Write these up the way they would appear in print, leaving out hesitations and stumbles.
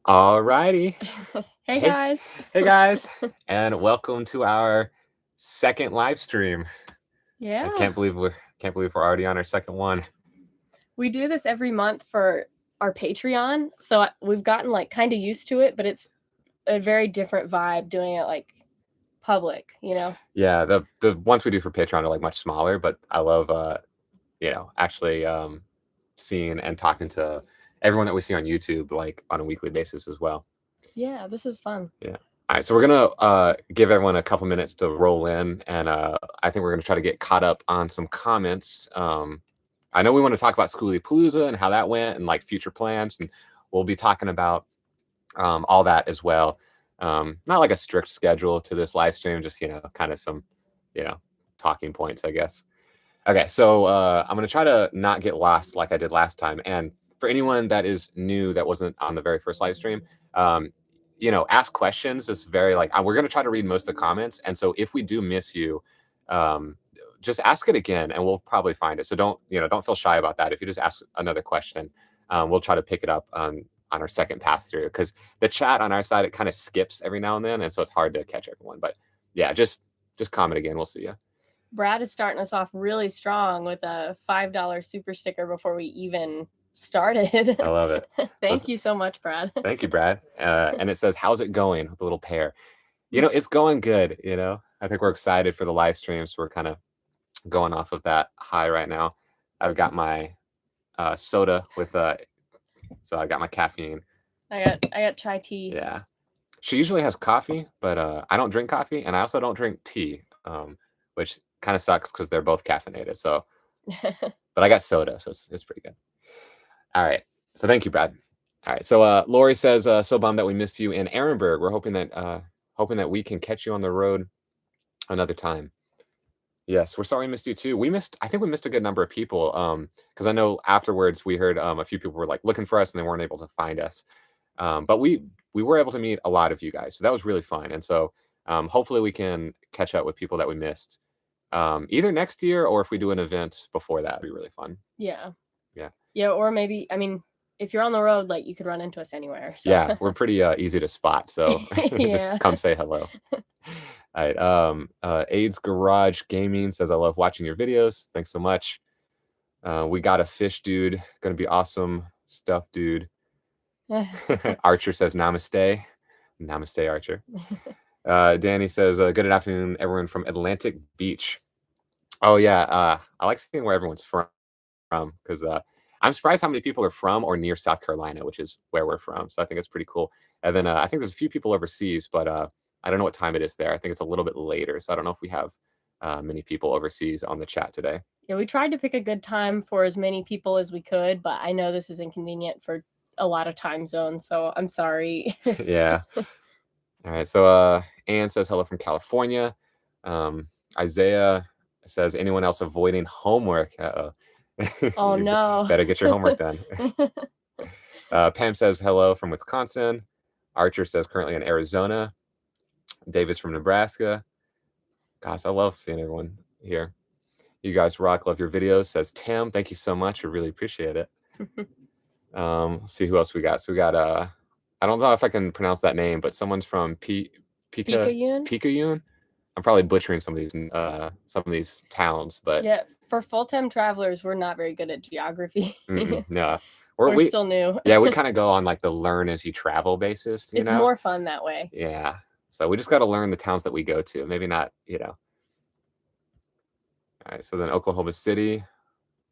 All righty. Hey Hey, guys. hey guys, and welcome to our second live stream. I Yeah. can't believe we're already on our second one. We do this every month for our Patreon, so we've gotten like kind of used to it, but it's a very different vibe doing it like public, you know. Yeah, the ones we do for Patreon are like much smaller, but I love actually seeing and talking to everyone that we see on YouTube like on a weekly basis as well. Yeah, this is fun. Yeah. All right, so we're gonna give everyone a couple minutes to roll in, and I think we're gonna try to get caught up on some comments. I know we want to talk about Skooliepalooza and how that went, and like future plans, and we'll be talking about all that as well. Not like a strict schedule to this live stream, just kind of some talking points, I guess. Okay, so I'm gonna try to not get lost like I did last time, and for anyone that is new that wasn't on the very first live stream. Ask questions. It's very like we're going to try to read most of the comments, and so if we do miss you, just ask it again, and we'll probably find it. So don't feel shy about that. If you just ask another question, we'll try to pick it up on our second pass through, because the chat on our side, it kind of skips every now and then, and so it's hard to catch everyone. But yeah, just comment again. We'll see you. Brad is starting us off really strong with a $5 super sticker before we even started. I love it. Thank you so much, Brad. Thank you, Brad. And it says, "How's it going?" with a little pair. It's going good. I think we're excited for the live streams. We're kind of going off of that high right now. I've got my soda with so I got my caffeine. I got chai tea. Yeah, she usually has coffee, but I don't drink coffee, and I also don't drink tea, which kind of sucks because they're both caffeinated. So, but I got soda, so it's pretty good. All right, so thank you, Brad. All right, so Lori says, "So bummed that we missed you in Ehrenberg. We're hoping that we can catch you on the road another time." Yes, we're sorry we missed you too. I think we missed a good number of people, because I know afterwards we heard a few people were like looking for us and they weren't able to find us. But we were able to meet a lot of you guys, so that was really fun. And so hopefully we can catch up with people that we missed, either next year, or if we do an event before that, it'd be really fun. Yeah. Yeah. Yeah, or maybe, I mean, if you're on the road, like you could run into us anywhere. So. Yeah, we're pretty easy to spot, so just come say hello. All right. AIDS Garage Gaming says, "I love watching your videos. Thanks so much." We got a fish dude. Gonna be awesome stuff, dude. Archer says, "Namaste." Namaste, Archer. Danny says, "Good afternoon, everyone from Atlantic Beach." Oh yeah, I like seeing where everyone's from, because I'm surprised how many people are from or near South Carolina, which is where we're from. So I think it's pretty cool. And then I think there's a few people overseas, but I don't know what time it is there. I think it's a little bit later, so I don't know if we have many people overseas on the chat today. Yeah, we tried to pick a good time for as many people as we could, but I know this is inconvenient for a lot of time zones, so I'm sorry. Yeah. All right. So Anne says hello from California. Isaiah says, "Anyone else avoiding homework?" Oh no. Better get your homework done. Pam says hello from Wisconsin. Archer says currently in Arizona. David's from Nebraska. Gosh, I love seeing everyone here. You guys rock. Love your videos, says Tim. Thank you so much. I really appreciate it. Let's see who else we got. So we got I don't know if I can pronounce that name, but someone's from Picayune. I'm probably butchering some of these towns, but yeah, for full-time travelers, we're not very good at geography. No, we're still new. Yeah, we kind of go on like the learn as you travel basis. It's more fun that way. Yeah, so we just got to learn the towns that we go to. Maybe not, All right, so then Oklahoma City,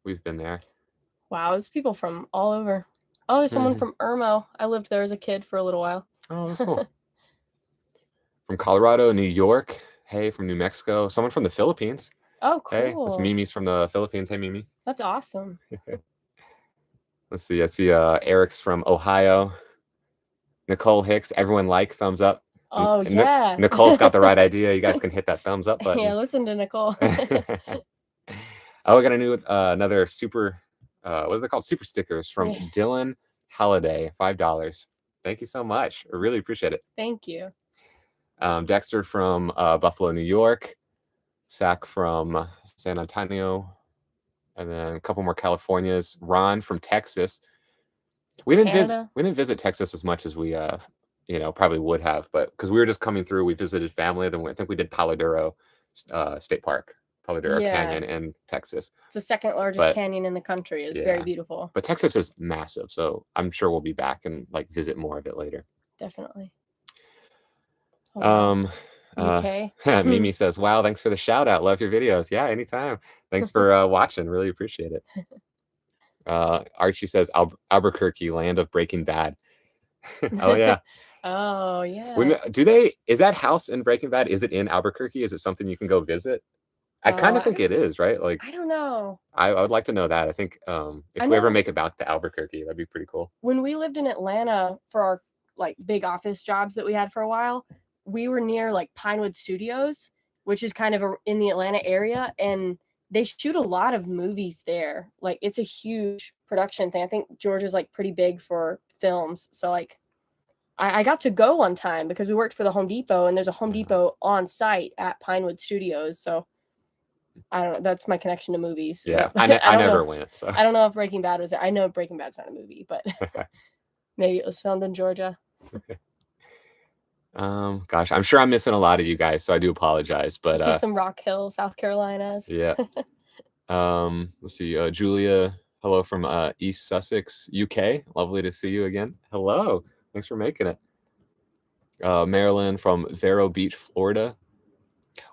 we've been there. Wow, there's people from all over. Oh, there's someone from Irmo. I lived there as a kid for a little while. Oh, that's cool. From Colorado, New York. Hey, from New Mexico. Someone from the Philippines. Oh, cool. Hey, that's Mimi's from the Philippines. Hey, Mimi. That's awesome. Let's see. I see Eric's from Ohio. Nicole Hicks. Everyone thumbs up. Oh, yeah. Nicole's got the right idea. You guys can hit that thumbs up button. Yeah, listen to Nicole. Oh, we got a new another super, what are they called? Super stickers from Dylan Halliday, $5. Thank you so much. I really appreciate it. Thank you. Dexter from Buffalo, New York. Zach from San Antonio. And then a couple more Californias. Ron from Texas. We didn't visit. Canada. We didn't visit Texas as much as we, probably would have, but because we were just coming through, we visited family. Then I think we did Palo Duro State Park, Palo Duro Yeah. Canyon in Texas. It's the second largest But- canyon in the country. It's Yeah. very beautiful. But Texas is massive, so I'm sure we'll be back and like visit more of it later. Definitely. Oh, wow. UK. Mimi says, "Wow, thanks for the shout out. Love your videos." Yeah, anytime. Thanks for watching. Really appreciate it. Archie says, "Albuquerque, land of Breaking Bad." Oh yeah. Oh yeah. Is that house in Breaking Bad? Is it in Albuquerque? Is it something you can go visit? I kind of think it is, right? Like, I don't know. I would like to know that. I think if we ever make it back to Albuquerque, that'd be pretty cool. When we lived in Atlanta for our like big office jobs that we had for a while, we were near like Pinewood Studios, which is kind of in the Atlanta area, and they shoot a lot of movies there. Like it's a huge production thing. I think Georgia's like pretty big for films. So like I got to go one time because we worked for the Home Depot, and there's a Home Depot on site at Pinewood Studios. So I don't know. That's my connection to movies. Yeah, I I never know. went. So I don't know if Breaking Bad was there. I know Breaking Bad's not a movie, but maybe it was filmed in Georgia. Gosh, I'm sure I'm missing a lot of you guys, so I do apologize. But I see some Rock Hill, South Carolinas. Yeah. Let's see. Julia, hello from East Sussex, UK. Lovely to see you again. Hello. Thanks for making it. Marilyn from Vero Beach, Florida.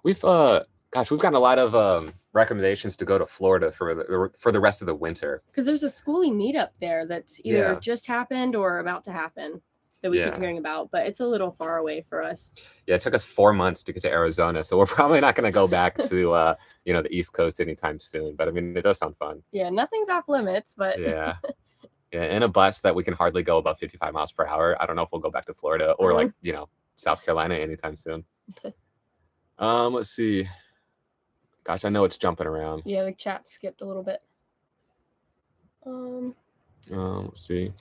We've gotten a lot of recommendations to go to Florida for the rest of the winter. Because there's a Skoolie meetup there that's either just happened or about to happen that we keep hearing about, but it's a little far away for us. Yeah, it took us 4 months to get to Arizona, so we're probably not going to go back to the East Coast anytime soon. But I mean, it does sound fun. Yeah, nothing's off limits, but yeah, in a bus that we can hardly go above 55 miles per hour. I don't know if we'll go back to Florida or like South Carolina anytime soon. Let's see. Gosh, I know it's jumping around. Yeah, the chat skipped a little bit. Let's see.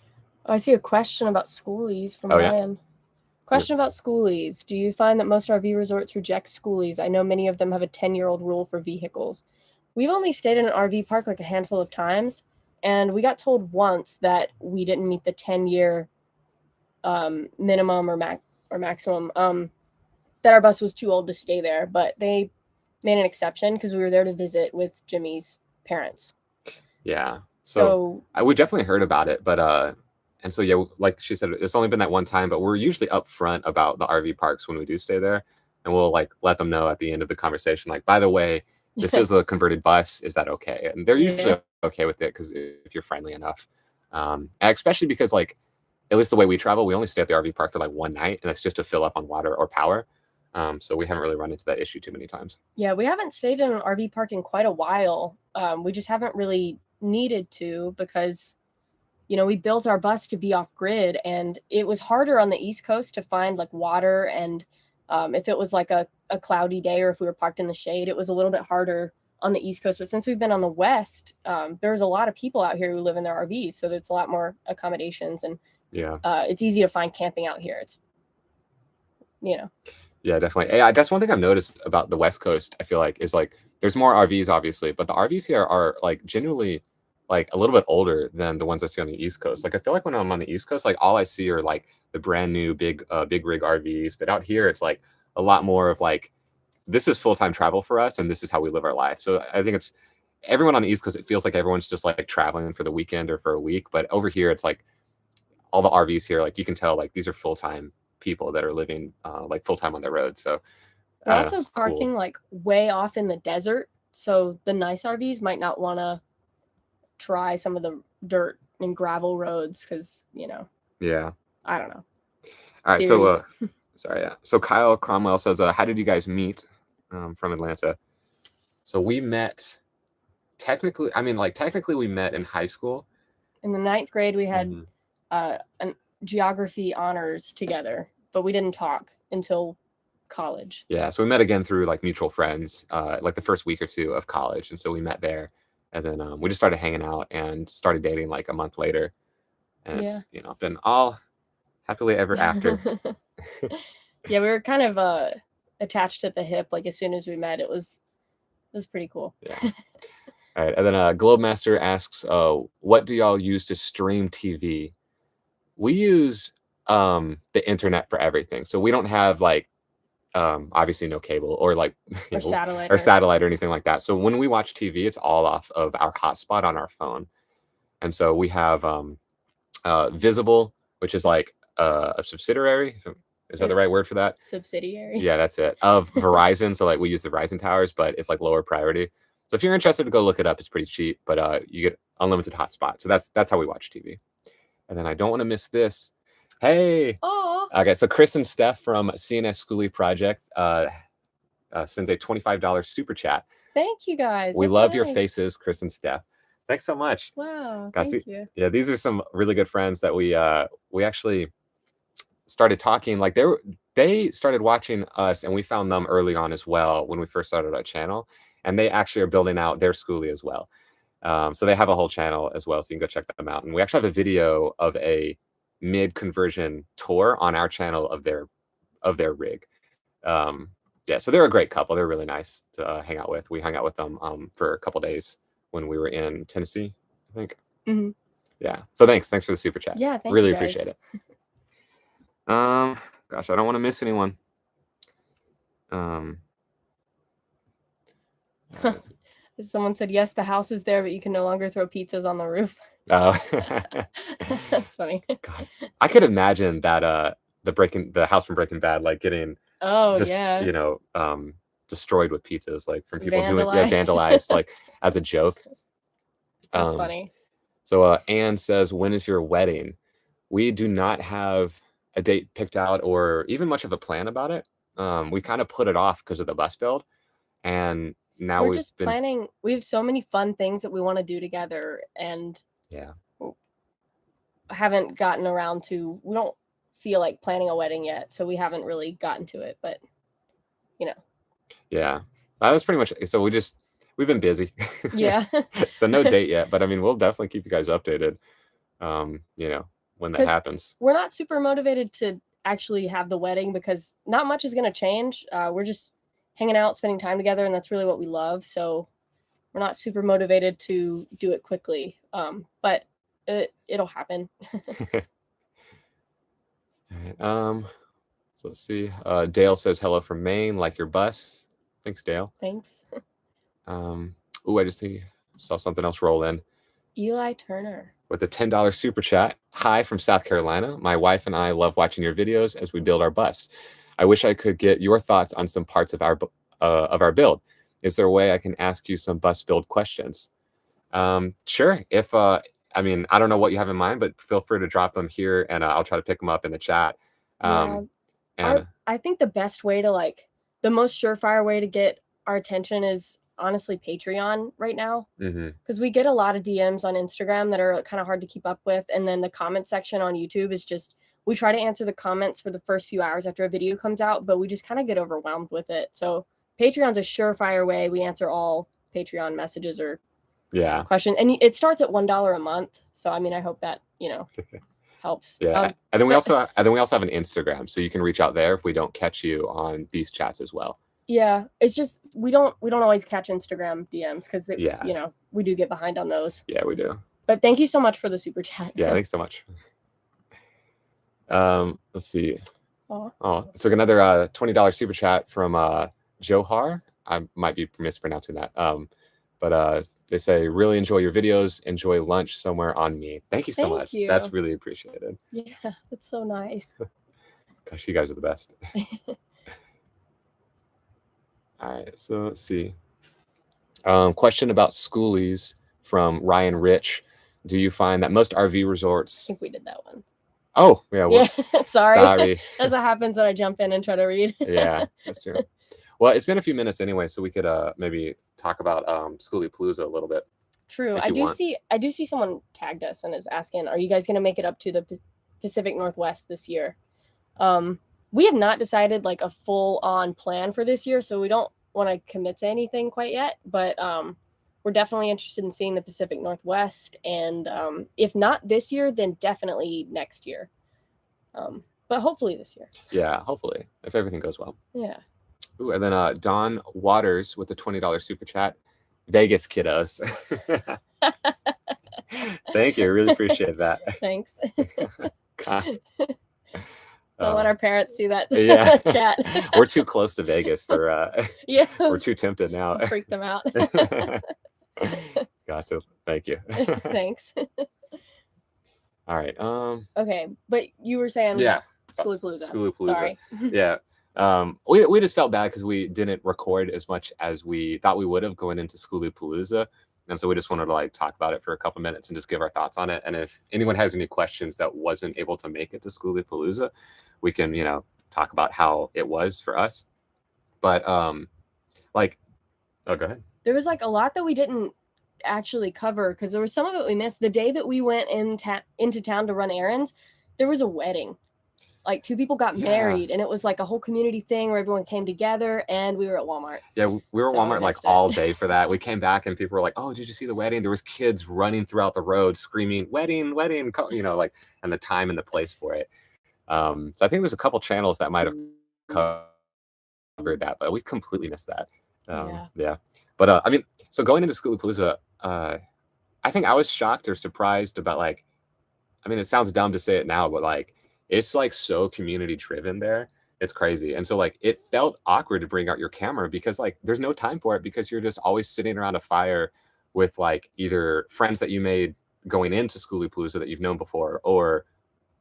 Oh, I see a question about Skoolies from Ryan. Question about Skoolies. Do you find that most RV resorts reject Skoolies? I know many of them have a 10-year-old rule for vehicles. We've only stayed in an RV park like a handful of times, and we got told once that we didn't meet the 10-year minimum or maximum, that our bus was too old to stay there, but they made an exception because we were there to visit with Jimmy's parents. Yeah. So we definitely heard about it, but and so yeah, like she said, it's only been that one time, but we're usually upfront about the RV parks when we do stay there, and we'll like let them know at the end of the conversation, like, by the way, this is a converted bus. Is that okay? And they're usually okay with it because if you're friendly enough, especially because like at least the way we travel, we only stay at the RV park for like one night, and that's just to fill up on water or power. So we haven't really run into that issue too many times. Yeah, we haven't stayed in an RV park in quite a while. We just haven't really needed to because, we built our bus to be off grid, and it was harder on the East Coast to find like water. And if it was like a cloudy day or if we were parked in the shade, it was a little bit harder on the East Coast. But since we've been on the West, there's a lot of people out here who live in their RVs. So there's a lot more accommodations, and it's easy to find camping out here. It's, Yeah, definitely. Hey, that's one thing I've noticed about the West Coast, I feel like, is like there's more RVs, obviously, but the RVs here are like genuinely like a little bit older than the ones I see on the East Coast. Like I feel like when I'm on the East Coast, like all I see are like the brand new big rig RVs. But out here, it's like a lot more of like, this is full-time travel for us, and this is how we live our life. So I think it's everyone on the East Coast, it feels like everyone's just like traveling for the weekend or for a week. But over here, it's like all the RVs here, like you can tell like these are full-time people that are living like full-time on the road. So we're also parking like way off in the desert, so the nice RVs might not want to try some of the dirt and gravel roads because I don't know. All right, so so Kyle Cromwell says, how did you guys meet? From Atlanta. So we met technically we met in high school. In the 9th grade we had an geography honors together, but we didn't talk until college. Yeah, so we met again through like mutual friends, like the first week or two of college, and so we met there, and then we just started hanging out and started dating like a month later, and it's been all happily ever after. Yeah, we were kind of attached at the hip. Like as soon as we met, it was pretty cool. Yeah. All right, and then Globemaster asks, what do y'all use to stream TV? we use the internet for everything. So we don't have like obviously no cable or like or satellite or anything like that. So when we watch TV, it's all off of our hotspot on our phone. And so we have Visible, which is like a subsidiary. Is that the right word for that? Subsidiary. Yeah, that's it. Of Verizon. So like we use the Verizon towers, but it's like lower priority. So if you're interested to go look it up, it's pretty cheap, but you get unlimited hotspot. So that's how we watch TV. And then I don't want to miss this. Hey. Oh. Okay, so Chris and Steph from CNS Skoolie Project sends a $25 super chat. Thank you guys. We love your faces, Chris and Steph. Thanks so much. Wow. Guys, thank you. Yeah, these are some really good friends that we actually started talking. Like they started watching us, and we found them early on as well when we first started our channel. And they actually are building out their Skoolie as well. So they have a whole channel as well, so you can go check them out. And we actually have a video of a mid-conversion tour on our channel of their rig. Yeah, so they're a great couple. They're really nice to hang out with. We hung out with them for a couple days when we were in Tennessee, I think. Mm-hmm. Yeah. So thanks for the super chat. Yeah, really appreciate it. Gosh, I don't want to miss anyone. Someone said, yes, the house is there, but you can no longer throw pizzas on the roof. Oh. That's funny. Gosh, I could imagine that the house from Breaking Bad, like getting destroyed with pizzas, like from people vandalized like as a joke. That's funny. So Anne says, when is your wedding? We do not have a date picked out or even much of a plan about it. We kind of put it off because of the bus build, and now we're just planning. We have so many fun things that we want to do together, and haven't gotten around to. We don't feel like planning a wedding yet, so we haven't really gotten to it. But yeah, that was pretty much. So we've been busy. Yeah. So no date yet, but I mean, we'll definitely keep you guys updated. When that happens. We're not super motivated to actually have the wedding because not much is going to change. We're just hanging out, spending time together, and that's really what we love. So we're not super motivated to do it quickly, but it'll happen. All right. So let's see. Dale says hello from Maine, like your bus. Thanks, Dale. Thanks. I just saw something else roll in. Eli Turner with a $10 super chat. Hi from South Carolina. My wife and I love watching your videos as we build our bus. I wish I could get your thoughts on some parts of our build. Is there a way I can ask you some bus build questions? Sure. If I mean, I don't know what you have in mind, but feel free to drop them here, and I'll try to pick them up in the chat. I think the best way to the most surefire way to get our attention is honestly Patreon right now, because we get a lot of DMs on Instagram that are kind of hard to keep up with, and then the comment section on YouTube is just, we try to answer the comments for the first few hours after a video comes out, but we just kind of get overwhelmed with it. So Patreon's a surefire way. We answer all Patreon messages or questions, and it starts at $1 a month. So I mean, I hope that helps. Yeah, and then we also have an Instagram, so you can reach out there if we don't catch you on these chats as well. Yeah, it's just we don't always catch Instagram DMs because we do get behind on those. Yeah, we do. But thank you so much for the super chat. Yeah, thanks so much. Let's see. So another $20 super chat from Johar. I might be mispronouncing that. But they say, really enjoy your videos. Enjoy lunch somewhere on me. Thank you so much. That's really appreciated. Yeah, that's so nice. Gosh, you guys are the best. All right, so let's see. Question about Skoolies from Ryan Rich. Do you find that most RV resorts... I think we did that one. Oh, yeah. Whoops. Yeah, sorry. That's what happens when I jump in and try to read. Yeah, that's true. Well, it's been a few minutes anyway, so we could maybe talk about Schoolypalooza a little bit. True. I do see someone tagged us and is asking, are you guys going to make it up to the Pacific Northwest this year? We have not decided a full-on plan for this year, so we don't want to commit to anything quite yet, but we're definitely interested in seeing the Pacific Northwest, and if not this year, then definitely next year. But hopefully this year. Yeah, hopefully, if everything goes well. Yeah. Ooh, and then Don Waters with the $20 super chat. Vegas kiddos. Thank you. I really appreciate that. Thanks. Gosh. Don't let our parents see that Yeah. chat. We're too close to Vegas for yeah. We're too tempted now. Freak them out. Gotcha. Thank you. Thanks. All right. Okay, but you were saying Schoolypalooza. Schoolypalooza. Sorry. Yeah. We just felt bad because we didn't record as much as we thought we would have going into Schoolypalooza. And so we just wanted to like talk about it for a couple minutes and just give our thoughts on it. And if anyone has any questions that wasn't able to make it to Schoolypalooza, we can, talk about how it was for us. But oh, go ahead. There was like a lot that we didn't actually cover because there was some of it we missed. The day that we went into town to run errands, there was a wedding. Like 2 people got married, and it was like a whole community thing where everyone came together, and we were at Walmart. Yeah, we were at Walmart like all day for that. We came back and people were like, "Oh, did you see the wedding?" There was kids running throughout the road screaming, "Wedding, wedding," and the time and the place for it. So I think there's a couple channels that might have covered that, but we completely missed that. Yeah. But so going into Skooliepalooza, I think I was shocked or surprised about it sounds dumb to say it now, but it's like so community driven there. It's crazy. And so it felt awkward to bring out your camera because there's no time for it because you're just always sitting around a fire with either friends that you made going into Skooliepalooza that you've known before or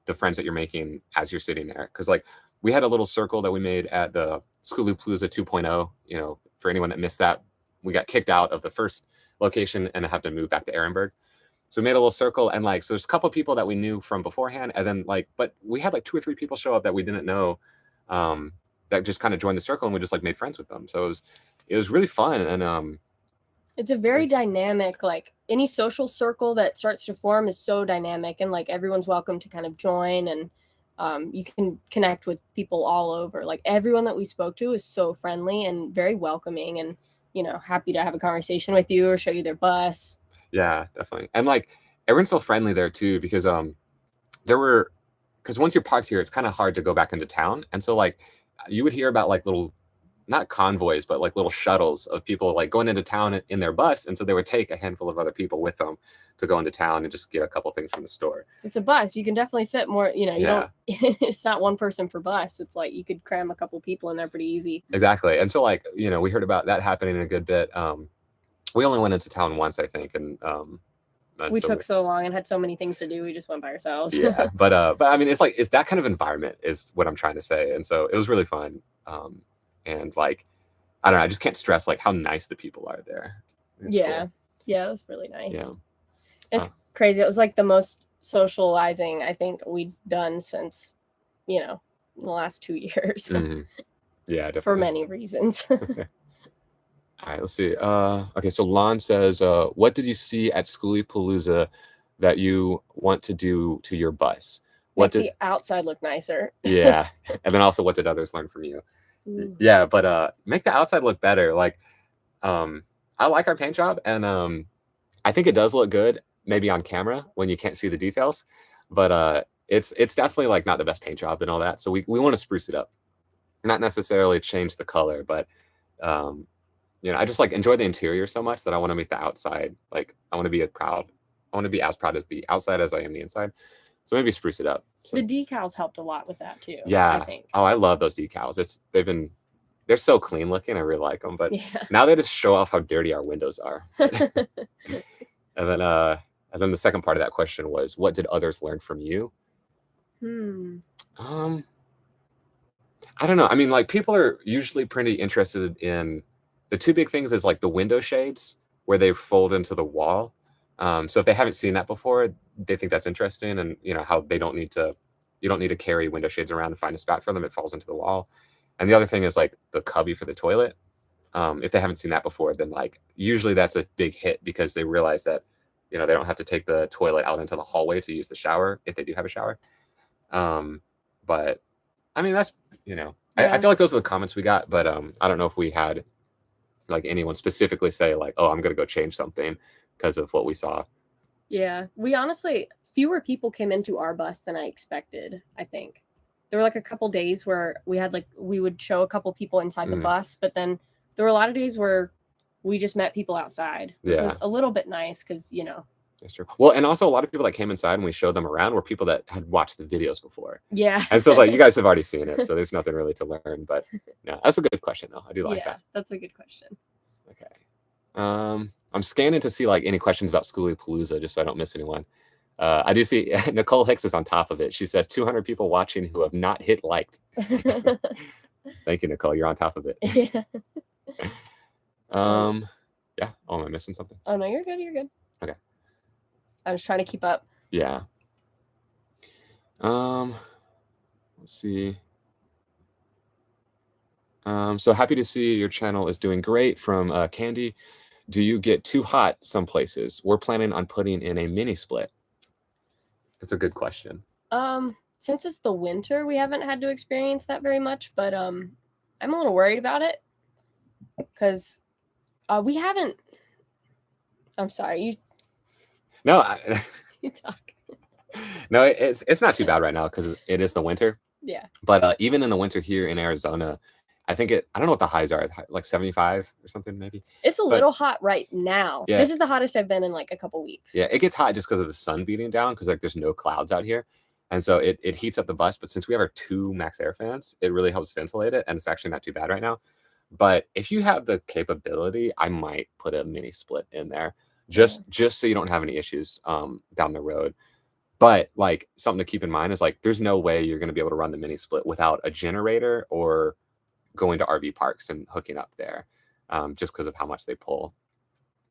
the friends that you're making as you're sitting there. Because we had a little circle that we made at the Skooliepalooza 2.0. For anyone that missed that, we got kicked out of the first location and have to move back to Ehrenberg. So we made a little circle and so there's a couple of people that we knew from beforehand. And then but we had 2 or 3 people show up that we didn't know that just kind of joined the circle and we just made friends with them. So it was really fun. And it's a very dynamic, any social circle that starts to form is so dynamic and everyone's welcome to kind of join and you can connect with people all over. Everyone that we spoke to is so friendly and very welcoming and, happy to have a conversation with you or show you their bus. Yeah, definitely. And everyone's so friendly there too, because because once you're parked here, it's kind of hard to go back into town. And so you would hear about little, not convoys, but little shuttles of people going into town in their bus. And so they would take a handful of other people with them to go into town and just get a couple things from the store. It's a bus. You can definitely fit more, you don't, it's not one person per bus. It's you could cram a couple people in there pretty easy. Exactly. And so we heard about that happening a good bit. We only went into town once, I think, and we took so long and had so many things to do. We just went by ourselves. Yeah, but it's that kind of environment is what I'm trying to say, and so it was really fun. And I don't know, I just can't stress how nice the people are there. It's cool. Yeah, it was really nice. Yeah, it's crazy. It was the most socializing I think we'd done since the last 2 years. Mm-hmm. Yeah, definitely. For many reasons. All right, let's see. Okay, so Lon says, what did you see at Skooliepalooza that you want to do to your bus? Make the outside look nicer. Yeah, and then also what did others learn from you? Yeah, but make the outside look better. I like our paint job, and I think it does look good, maybe on camera when you can't see the details, but it's definitely not the best paint job and all that. So we want to spruce it up, not necessarily change the color, but I just enjoy the interior so much that I want to make the outside I want to be as proud as the outside as I am the inside. So maybe spruce it up. So, the decals helped a lot with that too. Yeah. I think. Oh, I love those decals. They're so clean looking. I really like them. But now they just show off how dirty our windows are. And then the second part of that question was, what did others learn from you? I don't know. I mean, people are usually pretty interested in the 2 big things is the window shades where they fold into the wall. So if they haven't seen that before, they think that's interesting, and how you don't need to carry window shades around and find a spot for them. It falls into the wall. And the other thing is the cubby for the toilet. If they haven't seen that before, then usually that's a big hit because they realize that they don't have to take the toilet out into the hallway to use the shower if they do have a shower. But I mean that's I feel like those are the comments we got, but I don't know if we had anyone specifically say oh, I'm gonna go change something because of what we saw. Yeah, we honestly, fewer people came into our bus than I expected. I think there were a couple days where we had we would show a couple people inside the bus, but then there were a lot of days where we just met people outside, which was a little bit nice because That's true. Well, and also a lot of people that came inside and we showed them around were people that had watched the videos before. Yeah. And so it's like, you guys have already seen it, so there's nothing really to learn. But yeah, that's a good question, though. I do like that. That's a good question. Okay. I'm scanning to see like any questions about Skooliepalooza, just so I don't miss anyone. I do see Nicole Hicks is on top of it. She says 200 people watching who have not hit liked. Thank you, Nicole. You're on top of it. Yeah. Yeah. Oh, am I missing something? Oh no, you're good. You're good. Okay. I was trying to keep up. Yeah. Let's see. So happy to see your channel is doing great from Candy. Do you get too hot some places? We're planning on putting in a mini split. That's a good question. Since it's the winter, we haven't had to experience that very much, but I'm a little worried about it because we haven't. I'm sorry. No, You talk. No, it's not too bad right now because it is the winter. Yeah. But even in the winter here in Arizona, I think I don't know what the highs are, like 75 or something maybe. It's a little hot right now. Yeah. This is the hottest I've been in like a couple weeks. Yeah, it gets hot just because of the sun beating down because like there's no clouds out here. And so it heats up the bus. But since we have our 2 max air fans, it really helps ventilate it. And it's actually not too bad right now. But if you have the capability, I might put a mini split in there just so you don't have any issues down the road. But like something to keep in mind is like there's no way you're going to be able to run the mini split without a generator or going to RV parks and hooking up there just because of how much they pull.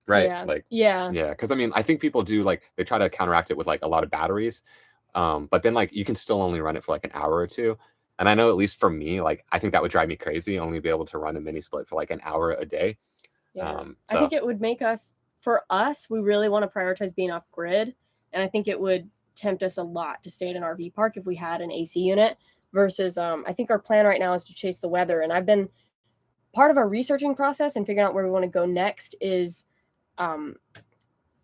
Right. Yeah. Like, yeah. Because I mean, I think people do like they try to counteract it with like a lot of batteries. But then like you can still only run it for like an hour or two. And I know at least for me, like I think that would drive me crazy only be able to run a mini split for like an hour a day. Yeah. I think it would make we really want to prioritize being off grid. And I think it would tempt us a lot to stay at an RV park if we had an AC unit versus I think our plan right now is to chase the weather. And I've been part of our researching process and figuring out where we want to go next is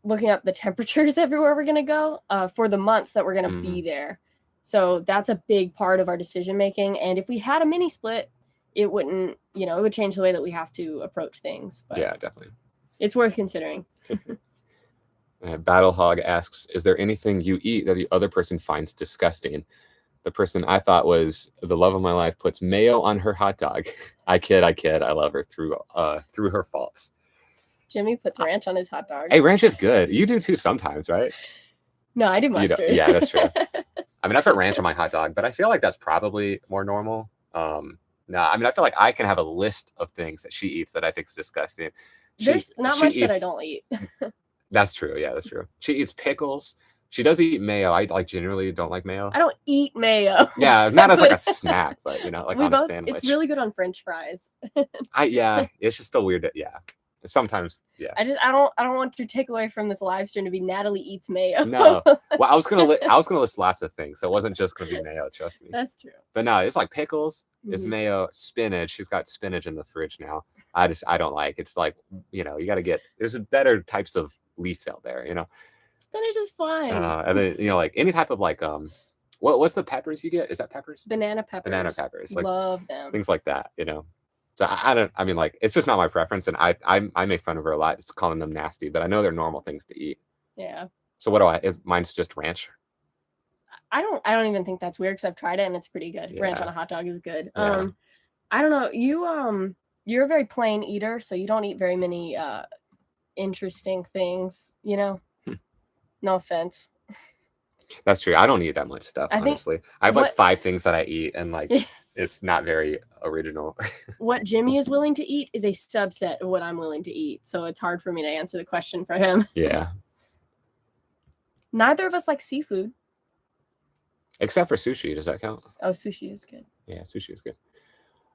looking up the temperatures everywhere we're going to go for the months that we're going to be there. So that's a big part of our decision making. And if we had a mini split, it wouldn't, it would change the way that we have to approach things. But yeah, definitely. It's worth considering. Battle Hog asks, is there anything you eat that the other person finds disgusting? The person I thought was the love of my life puts mayo on her hot dog. I kid. I love her through her faults. Jimmy puts ranch on his hot dogs. Hey, ranch is good. You do too sometimes, right? No, I do mustard. Yeah, that's true. I mean, I put ranch on my hot dog, but I feel like that's probably more normal. No, I mean, I feel like I can have a list of things that she eats that I think is disgusting. There's not much that I don't eat. That's true. Yeah, that's true. She eats pickles. She does eat mayo. I like generally don't like mayo. I don't eat mayo. Yeah, not as like a snack, but like on a sandwich. It's really good on French fries. It's just still weird that sometimes I don't want to take away from this live stream to be Natalie eats mayo. No. Well, I was gonna list lots of things, so it wasn't just gonna be mayo, trust me. That's true. But no, it's like pickles, it's mayo, spinach. She's got spinach in the fridge now. I don't like it's like, you gotta get there's better types of leaves out there, Spinach is fine. And then like any type of like what's the peppers you get? Is that peppers? Banana peppers. Banana peppers. Like, love them. Things like that, So I mean, like, it's just not my preference, and I make fun of her a lot, just calling them nasty, but I know they're normal things to eat. Yeah. So what mine's just ranch? I don't even think that's weird because I've tried it and it's pretty good. Yeah. Ranch on a hot dog is good. Yeah. I don't know. You're a very plain eater, so you don't eat very many interesting things, No offense. That's true. I don't eat that much stuff, honestly. I have like 5 things that I eat, and like it's not very original. What Jimmy is willing to eat is a subset of what I'm willing to eat. So it's hard for me to answer the question for him. Yeah. Neither of us like seafood. Except for sushi. Does that count? Oh, sushi is good. Yeah, sushi is good.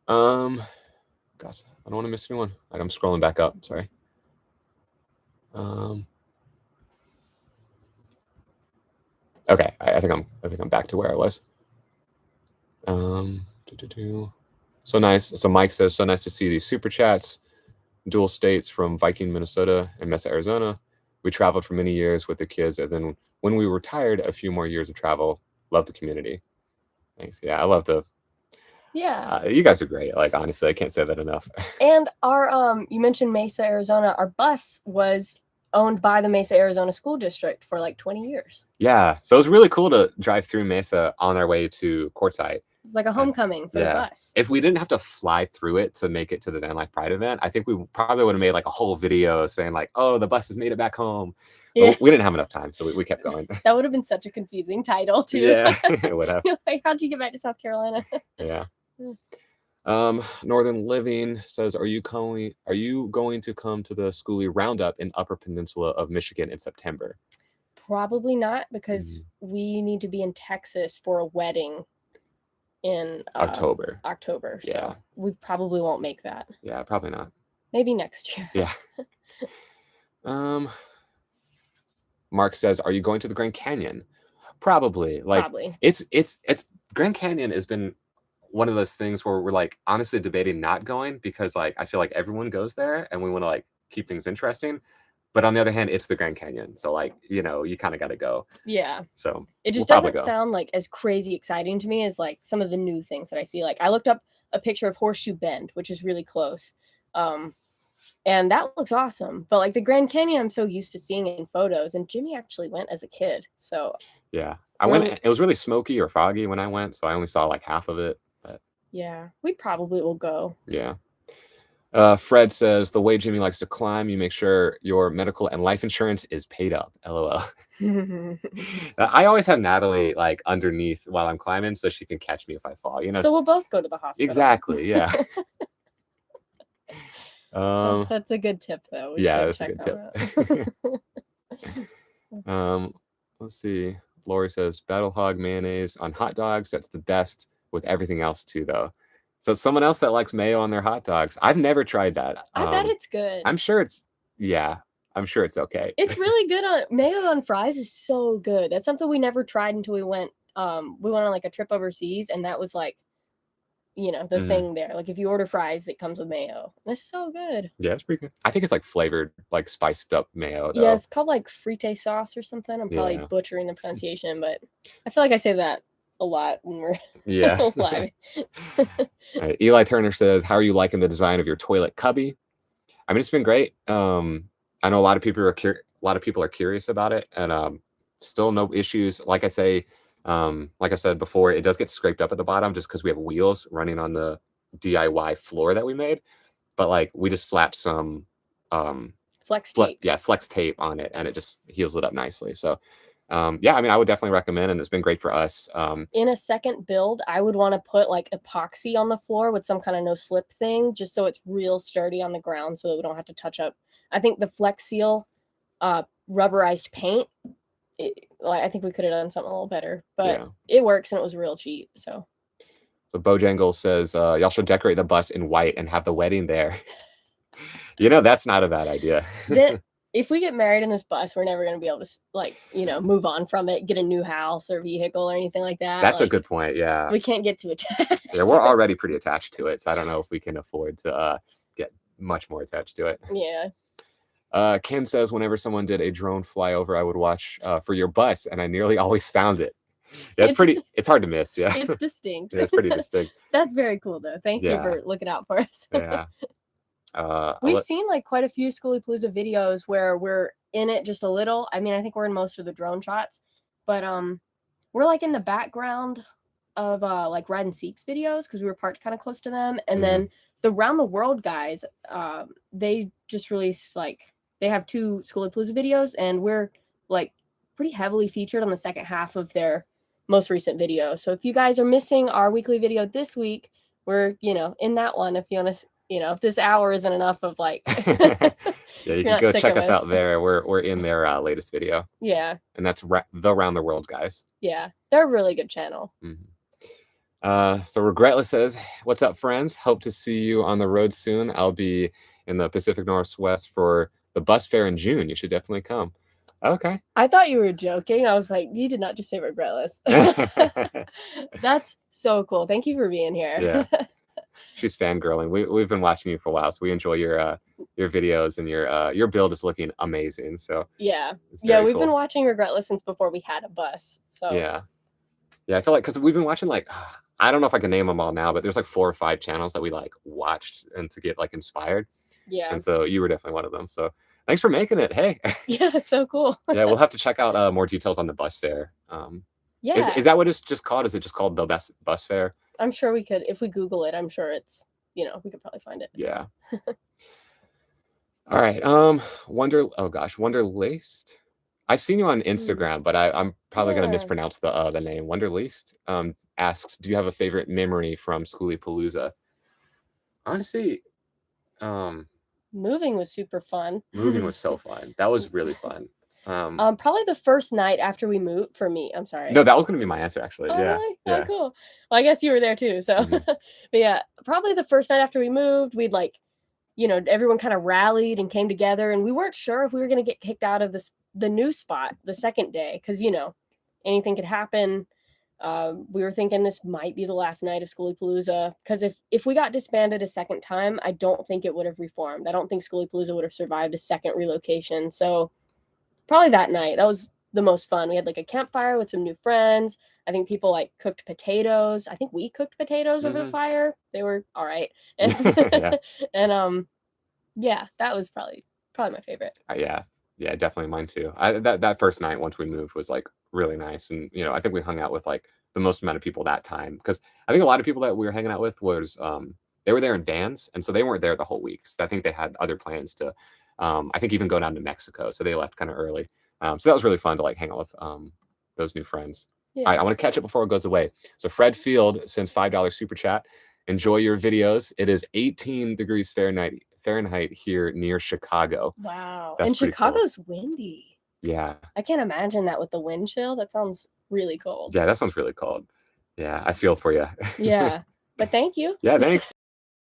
Gosh, I don't want to miss anyone. I'm scrolling back up. Sorry. Okay, I think I'm back to where I was. So nice. So Mike says, so nice to see these super chats. Dual states from Viking, Minnesota and Mesa, Arizona. We traveled for many years with the kids, and then when we retired, a few more years of travel. Love the community. Thanks. Yeah, I love the. Yeah. You guys are great. Like, honestly, I can't say that enough. And our you mentioned Mesa, Arizona. Our bus was owned by the Mesa, Arizona School District for like 20 years. Yeah. So it was really cool to drive through Mesa on our way to Quartzsite. It's like a homecoming for the bus. If we didn't have to fly through it to make it to the Van Life Pride event, I think we probably would have made like a whole video saying like, oh, the bus has made it back home. Yeah. But we didn't have enough time, so we kept going. That would have been such a confusing title too. Yeah, it would have. Like, how'd you get back to South Carolina? Yeah. Northern Living says, are you going to come to the Skoolie Roundup in Upper Peninsula of Michigan in September? Probably not, because we need to be in Texas for a wedding in October. Yeah. So we probably won't make that. Yeah, probably not. Maybe next year. Yeah. Mark says, are you going to the Grand Canyon? Probably. Like, probably. It's Grand Canyon has been one of those things where we're like honestly debating not going, because like I feel like everyone goes there and we want to like keep things interesting. But on the other hand, it's the Grand Canyon. So like, you kind of got to go. Yeah. So it just doesn't sound like as crazy exciting to me as like some of the new things that I see. Like I looked up a picture of Horseshoe Bend, which is really close. And that looks awesome. But like the Grand Canyon, I'm so used to seeing it in photos. And Jimmy actually went as a kid. So yeah, I went. It was really smoky or foggy when I went. So I only saw like half of it. But yeah, we probably will go. Yeah. Fred says, the way Jimmy likes to climb, you make sure your medical and life insurance is paid up. LOL. I always have Natalie like underneath while I'm climbing so she can catch me if I fall. So we'll both go to the hospital. Exactly. Yeah. That's a good tip, though. That's a good tip. Let's see. Lori says, Battle Hog mayonnaise on hot dogs. That's the best with everything else too, though. So someone else that likes mayo on their hot dogs. I've never tried that. I bet it's good. I'm sure it's okay. It's really good on mayo on fries is so good. That's something we never tried until we went on like a trip overseas, and that was like, the thing there. Like if you order fries, it comes with mayo. And it's so good. Yeah, it's pretty good. I think it's like flavored, like spiced up mayo, though. Yeah, it's called like frite sauce or something. I'm probably butchering the pronunciation, but I feel like I say that a lot when we're live. Right. Eli Turner says, how are you liking the design of your toilet cubby? I mean, it's been great. I know a lot of people are curious about it, and still no issues. Like I said before, it does get scraped up at the bottom just because we have wheels running on the DIY floor that we made, but like we just slapped some flex tape. Flex tape on it, and it just heals it up nicely. So I mean, I would definitely recommend, and it's been great for us. In a second build, I would want to put like epoxy on the floor with some kind of no slip thing, just so it's real sturdy on the ground, so that we don't have to touch up. I think the Flex Seal rubberized paint, I think we could have done something a little better, but it works and it was real cheap. So Bojangle says, y'all should decorate the bus in white and have the wedding there. That's not a bad idea. If we get married in this bus, we're never going to be able to move on from it, get a new house or vehicle or anything like that. That's a good point. Yeah. We can't get too attached. Yeah, we're already pretty attached to it. So I don't know if we can afford to get much more attached to it. Yeah. Ken says, whenever someone did a drone flyover, I would watch for your bus, and I nearly always found it. Yeah, it's hard to miss. Yeah. It's distinct. Yeah, it's pretty distinct. That's very cool, though. Thank you for looking out for us. Yeah. We've seen like quite a few Schoolypalooza videos where we're in it just a little. I mean, I think we're in most of the drone shots, but we're like in the background of like Ride and Seek's videos because we were parked kind of close to them. And then the Round the World guys, they just released they have 2 Schoolypalooza videos, and we're like pretty heavily featured on the second half of their most recent video. So if you guys are missing our weekly video this week, we're in that one. If you want to. If this hour isn't enough of like you can go check us out there. We're in their latest video. Yeah. And that's the Round the World guys. Yeah. They're a really good channel. So Regretless says, what's up, friends? Hope to see you on the road soon. I'll be in the Pacific Northwest for the bus fair in June. You should definitely come. Okay. I thought you were joking. I was like, you did not just say Regretless. That's so cool. Thank you for being here. Yeah. She's fangirling. We've been watching you for a while, so we enjoy your videos, and your build is looking amazing. So we've been watching Regretless since before we had a bus. So yeah, I feel like because we've been watching I don't know if I can name them all now, but there's like 4 or 5 channels that we watched and to get inspired. Yeah, and so you were definitely one of them. So Thanks for making it. Hey. Yeah, that's so cool. Yeah, we'll have to check out more details on the bus fare. Yeah. Is that what it's just called? Is it just called the bus fare? I'm sure we could, if we Google it, I'm sure it's, we could probably find it. Yeah. All right. Wonderlaced. I've seen you on Instagram, but I'm probably gonna mispronounce the name. Wonderlaced asks, do you have a favorite memory from Schoolypalooza? Honestly, moving was super fun. Moving was so fun. That was really fun. Probably the first night after we moved for me. I'm sorry. No, that was gonna be my answer actually. Oh, yeah. really? Yeah. Oh, cool. Well, I guess you were there too. So, but yeah, probably the first night after we moved, we'd everyone kind of rallied and came together, and we weren't sure if we were going to get kicked out of the new spot the second day because anything could happen. We were thinking this might be the last night of Skooliepalooza because if we got disbanded a second time, I don't think it would have reformed. I don't think Skooliepalooza would have survived a second relocation. So probably that night, that was the most fun. We had a campfire with some new friends. I think people cooked potatoes. I think we cooked potatoes over the fire. They were all right. And, Yeah. And yeah, that was probably my favorite. Yeah, definitely mine too. That first night once we moved was really nice, and I think we hung out with the most amount of people that time because I think a lot of people that we were hanging out with was they were there in vans, and so they weren't there the whole week. So I think they had other plans to, I think even go down to Mexico, so they left kind of early. So that was really fun to hang out with those new friends. Yeah. All right, I want to catch it before it goes away. So Fred Field sends $5 super chat. Enjoy your videos. It is 18 degrees Fahrenheit here near Chicago. Wow. That's and Chicago's cool. windy. Yeah. I can't imagine that with the wind chill. That sounds really cold. Yeah, that sounds really cold. Yeah, I feel for you. Yeah. But thank you. Yeah, thanks.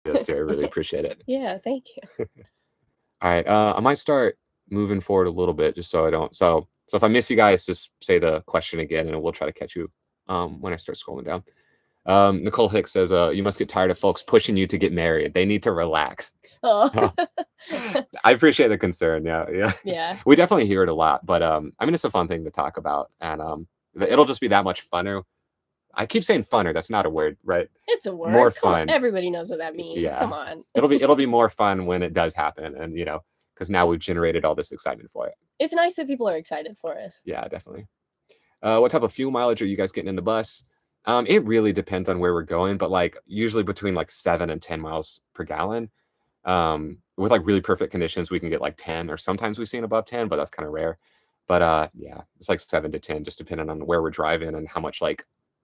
I really appreciate it. Yeah, thank you. All right. I might start moving forward a little bit just so I don't. So if I miss you guys, just say the question again and we'll try to catch you when I start scrolling down. Nicole Hicks says, you must get tired of folks pushing you to get married. They need to relax. Oh. I appreciate the concern. Yeah. We definitely hear it a lot, but it's a fun thing to talk about, and it'll just be that much funner. I keep saying funner. That's not a word, right? It's a word. More fun. Everybody knows what that means. Yeah. Come on. it'll be more fun when it does happen, and because now we've generated all this excitement for it. It's nice that people are excited for us. Yeah, definitely. What type of fuel mileage are you guys getting in the bus? It really depends on where we're going, but usually between 7 and 10 miles per gallon. With really perfect conditions, we can get 10, or sometimes we've seen above 10, but that's kind of rare. But yeah, it's 7 to 10, just depending on where we're driving and how much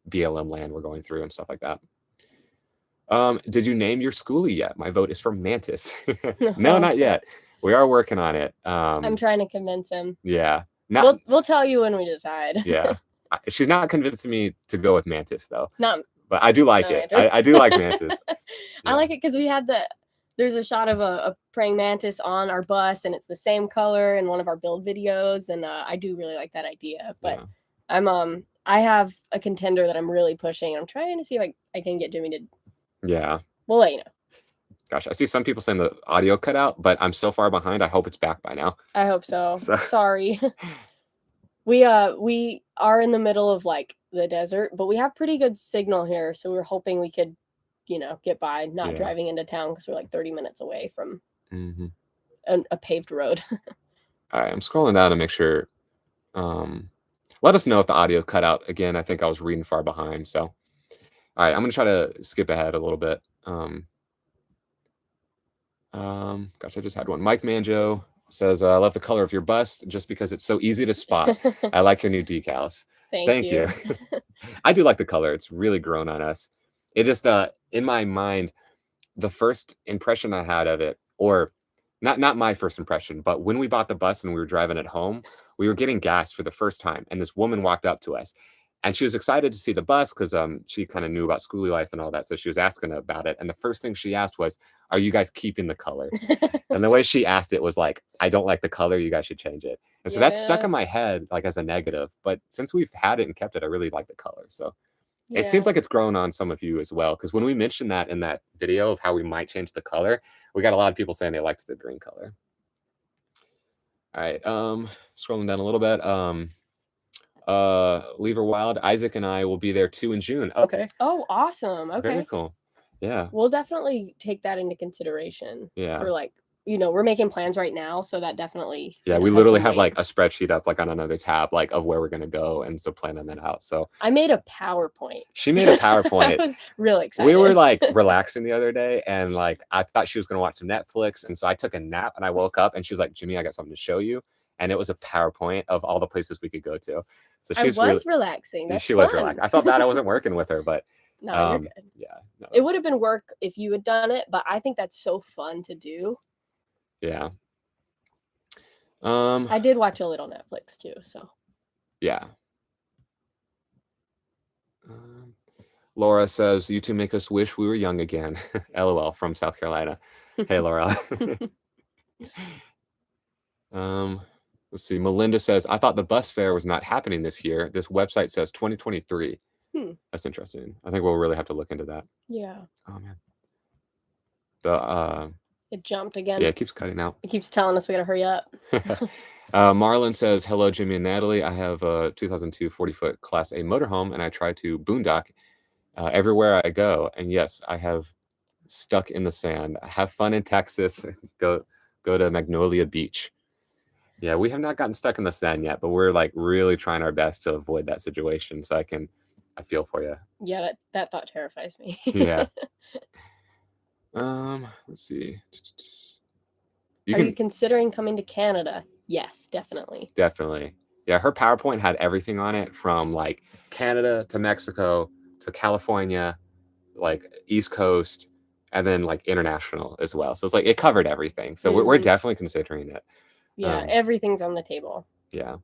BLM land we're going through and stuff like that. Did you name your schoolie yet? My vote is for Mantis. No, not yet. We are working on it. I'm trying to convince him. Yeah. We'll tell you when we decide. Yeah. She's not convincing me to go with Mantis though. No. But I do like it. I do like Mantis. Yeah. I like it because we had there's a shot of a praying mantis on our bus, and it's the same color in one of our build videos, and I do really like that idea. But yeah. I have a contender that I'm really pushing. I'm trying to see if I can get Jimmy to. Yeah. We'll let you know. Gosh, I see some people saying the audio cut out, but I'm so far behind. I hope it's back by now. I hope so. Sorry. We are in the middle of the desert, but we have pretty good signal here, so we're hoping we could, get by not driving into town because we're 30 minutes away from a paved road. All right, I'm scrolling down to make sure. Let us know if the audio cut out again. I think I was reading far behind. So, all right, I'm gonna try to skip ahead a little bit. Gosh, I just had one. Mike Manjo says, I love the color of your bus just because it's so easy to spot. I like your new decals. Thank you. I do like the color. It's really grown on us. It just, in my mind, the first impression I had of it, or not my first impression, but when we bought the bus and we were driving it home, we were getting gas for the first time. And this woman walked up to us and she was excited to see the bus because she kind of knew about Skoolie life and all that. So she was asking about it. And the first thing she asked was, are you guys keeping the color? And the way she asked it was I don't like the color. You guys should change it. And so that's stuck in my head as a negative. But since we've had it and kept it, I really like the color. So it seems like it's grown on some of you as well. Because when we mentioned that in that video of how we might change the color, we got a lot of people saying they liked the green color. All right. Scrolling down a little bit. Lever Wild, Isaac and I will be there too in June. Okay. Oh, awesome. Okay. Very cool. Yeah. We'll definitely take that into consideration. Yeah. For we're making plans right now, so that definitely we literally have like a spreadsheet up like on another tab like of where we're gonna go, and so planning that out. So I made a PowerPoint. She made a PowerPoint. I was really excited. We were like relaxing the other day, and like I thought she was gonna watch some Netflix, and so I took a nap and I woke up and she was like, Jimmy, I got something to show you. And it was a PowerPoint of all the places we could go to. So I was relaxing. That's she fun. was relaxed. I felt bad I wasn't working with her, but no, you're good. Yeah. No, it would have been work if you had done it, but I think that's so fun to do. Yeah. I did watch a little Netflix too, so. Yeah. Laura says, you two make us wish we were young again. LOL, from South Carolina. Hey, Laura. Let's see. Melinda says, I thought the bus fair was not happening this year. This website says 2023. That's interesting. I think we'll really have to look into that. Yeah. Oh, man. It jumped again. Yeah, it keeps cutting out. It keeps telling us we gotta hurry up. Marlon says, hello, Jimmy and Natalie. I have a 2002 40-foot Class A motorhome, and I try to boondock everywhere I go. And yes, I have stuck in the sand. Have fun in Texas. Go to Magnolia Beach. Yeah, we have not gotten stuck in the sand yet, but we're like really trying our best to avoid that situation. So I feel for you. Yeah, that thought terrifies me. Yeah. Let's see. Are you considering coming to Canada? Yes, definitely. Definitely. Yeah, her PowerPoint had everything on it, from like Canada to Mexico to California, like East Coast, and then like international as well. So it's like it covered everything. So we're definitely considering it. Yeah, everything's on the table. Yeah.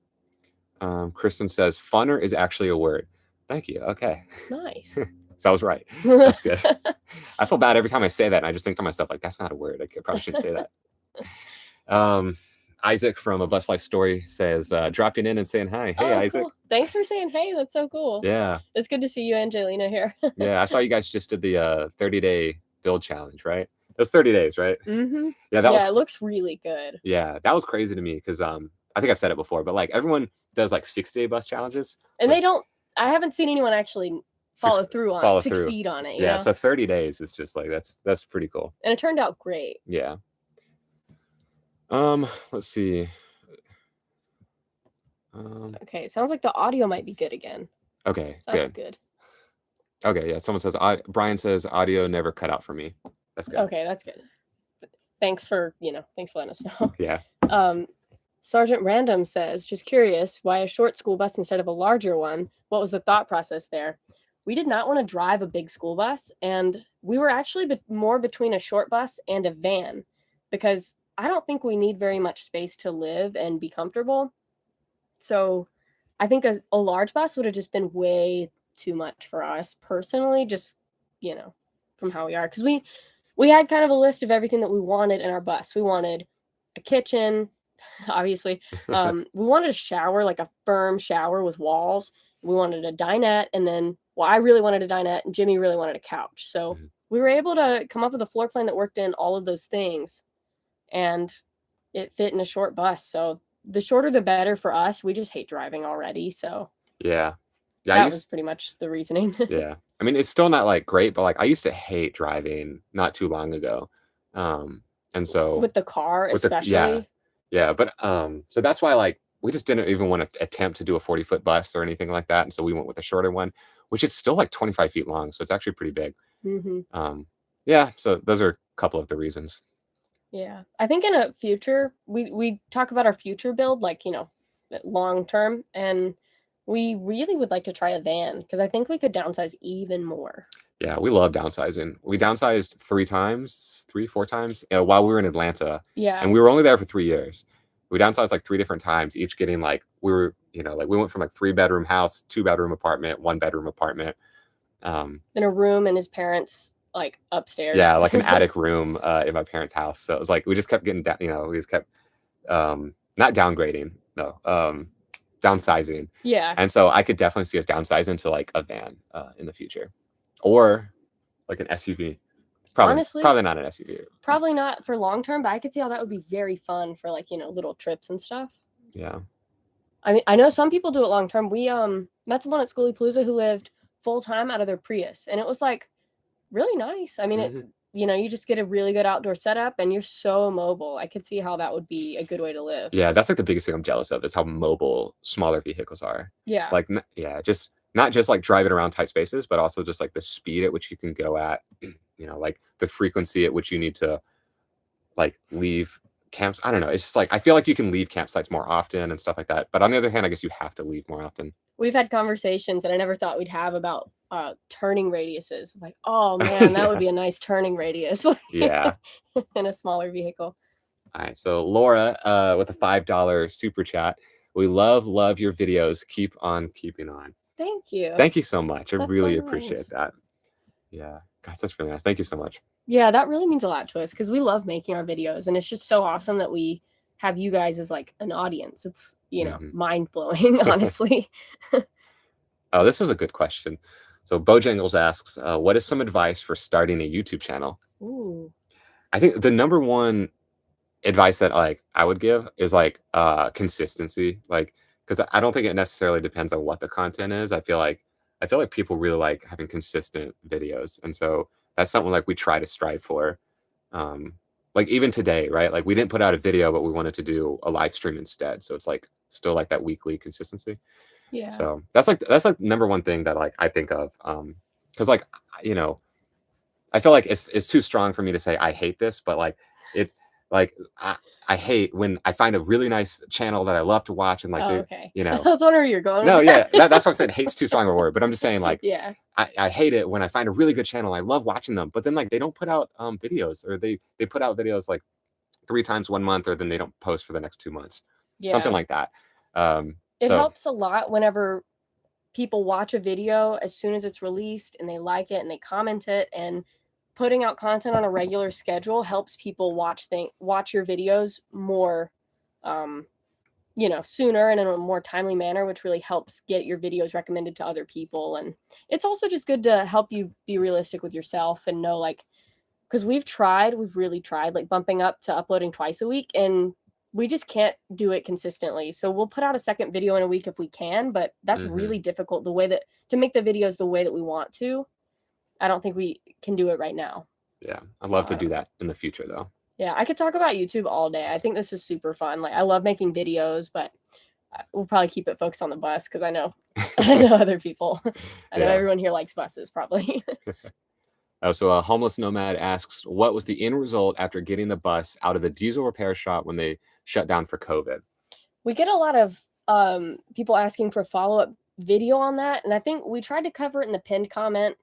Kristen says, funner is actually a word. Thank you. Okay. Nice. So I was right. That's good. I feel bad every time I say that, and I just think to myself, like, that's not a word. I probably shouldn't say that. Isaac from A Bus Life Story says, dropping in and saying hi. Hey, Isaac. Cool. Thanks for saying hey. That's so cool. Yeah. It's good to see you, Angelina, here. Yeah, I saw you guys just did the 30-day build challenge, right? It was 30 days, right? Mm-hmm. Yeah, it looks really good. Yeah, that was crazy to me because I think I've said it before, but like everyone does like 60-day bus challenges. And I haven't seen anyone actually succeed on it. Yeah, so 30 days is just like, that's pretty cool. And it turned out great. Yeah. Let's see. Okay, it sounds like the audio might be good again. Okay, that's good. Okay, yeah, someone says, Brian says, audio never cut out for me. That's good. Okay, that's good. Thanks for letting us know. Yeah. Sergeant Random says, just curious, why a short school bus instead of a larger one? What was the thought process there? We did not want to drive a big school bus, and we were actually more between a short bus and a van, because I don't think we need very much space to live and be comfortable. So I think a large bus would have just been way too much for us personally, just, from how we are. Because we had kind of a list of everything that we wanted in our bus. We wanted a kitchen, obviously. We wanted a shower, like a firm shower with walls. We wanted a dinette, and then, I really wanted a dinette, and Jimmy really wanted a couch. So we were able to come up with a floor plan that worked in all of those things, and it fit in a short bus. So the shorter the better for us. We just hate driving already. So yeah, that was pretty much the reasoning. Yeah, I mean, it's still not like great, but like I used to hate driving not too long ago, and so with the car especially. Yeah, but so that's why like we just didn't even want to attempt to do a 40-foot bus or anything like that, and so we went with a shorter one, which is still like 25 feet long, so it's actually pretty big. Yeah, so those are a couple of the reasons. Yeah, I think in a future we talk about our future build, like long term, and we really would like to try a van, because I think we could downsize even more. Yeah, we love downsizing. We downsized 4 times while we were in Atlanta. Yeah. And we were only there for 3 years. We downsized like 3 different times, each getting like, we went from like 3-bedroom house, 2-bedroom apartment, 1-bedroom apartment. In a room in his parents' like upstairs. Yeah, like an attic room in my parents' house. So it was like, we just kept getting down, we just kept not downgrading, no, downsizing. Yeah. And so I could definitely see us downsizing to like a van in the future, or like an SUV. Honestly, probably not an SUV. Probably not for long term, but I could see how that would be very fun for like, little trips and stuff. Yeah. I mean, I know some people do it long term. We met someone at Schoolypalooza who lived full time out of their Prius, and it was like really nice. I mean, you know, you just get a really good outdoor setup and you're so mobile. I could see how that would be a good way to live. Yeah, that's like the biggest thing I'm jealous of is how mobile smaller vehicles are. Yeah. Like, just not just like driving around tight spaces, but also just like the speed at which you can go at, you know, like the frequency at which you need to like leave camps. I don't know. It's just like I feel like you can leave campsites more often and stuff like that. But on the other hand, I guess you have to leave more often. We've had conversations that I never thought we'd have about turning radiuses. Like, oh man, that would be a nice turning radius. Yeah. In a smaller vehicle. All right. So Laura, with a $5 super chat. We love your videos. Keep on keeping on. Thank you. Thank you so much. I That's really so appreciate nice. that. Yeah. Gosh, that's really nice. Thank you so much. Yeah, that really means a lot to us because we love making our videos, and it's just so awesome that we have you guys as like an audience. It's, you know, mind blowing, honestly. Oh, this is a good question. So Bojangles asks, what is some advice for starting a YouTube channel? Ooh. I think the number one advice that like I would give is like consistency. Like, because I don't think it necessarily depends on what the content is. I feel like people really like having consistent videos, and so that's something like we try to strive for. Like even today, right? Like we didn't put out a video, but we wanted to do a live stream instead. So it's like still like that weekly consistency. Yeah. So that's like number one thing that like I think of. Because like, you know, I feel like it's too strong for me to say I hate this, but like it's like I hate when I find a really nice channel that I love to watch and like okay. you know. I was wondering where you're going. No, yeah, that's what I'm saying. Hate's too strong a word, but I'm just saying like yeah. I hate it when I find a really good channel. I love watching them, but then like they don't put out videos, or they put out videos like 3 times 1 month, or then they don't post for the next 2 months. Yeah. Something like that. It helps a lot whenever people watch a video as soon as it's released and they like it and they comment it, and putting out content on a regular schedule helps people watch your videos more, you know, sooner and in a more timely manner, which really helps get your videos recommended to other people. And it's also just good to help you be realistic with yourself and know, like, because we've really tried like bumping up to uploading twice a week, and we just can't do it consistently. So we'll put out a second video in a week if we can, but that's really difficult to make the videos the way that we want to. I don't think we can do it right now. Yeah, I'd love to do that in the future though. Yeah, I could talk about YouTube all day. I think this is super fun. Like I love making videos, but we'll probably keep it focused on the bus because I know other people. I know everyone here likes buses probably. Oh, so a homeless nomad asks, what was the end result after getting the bus out of the diesel repair shop when they shut down for COVID? We get a lot of people asking for follow-up video on that, and I think we tried to cover it in the pinned comment.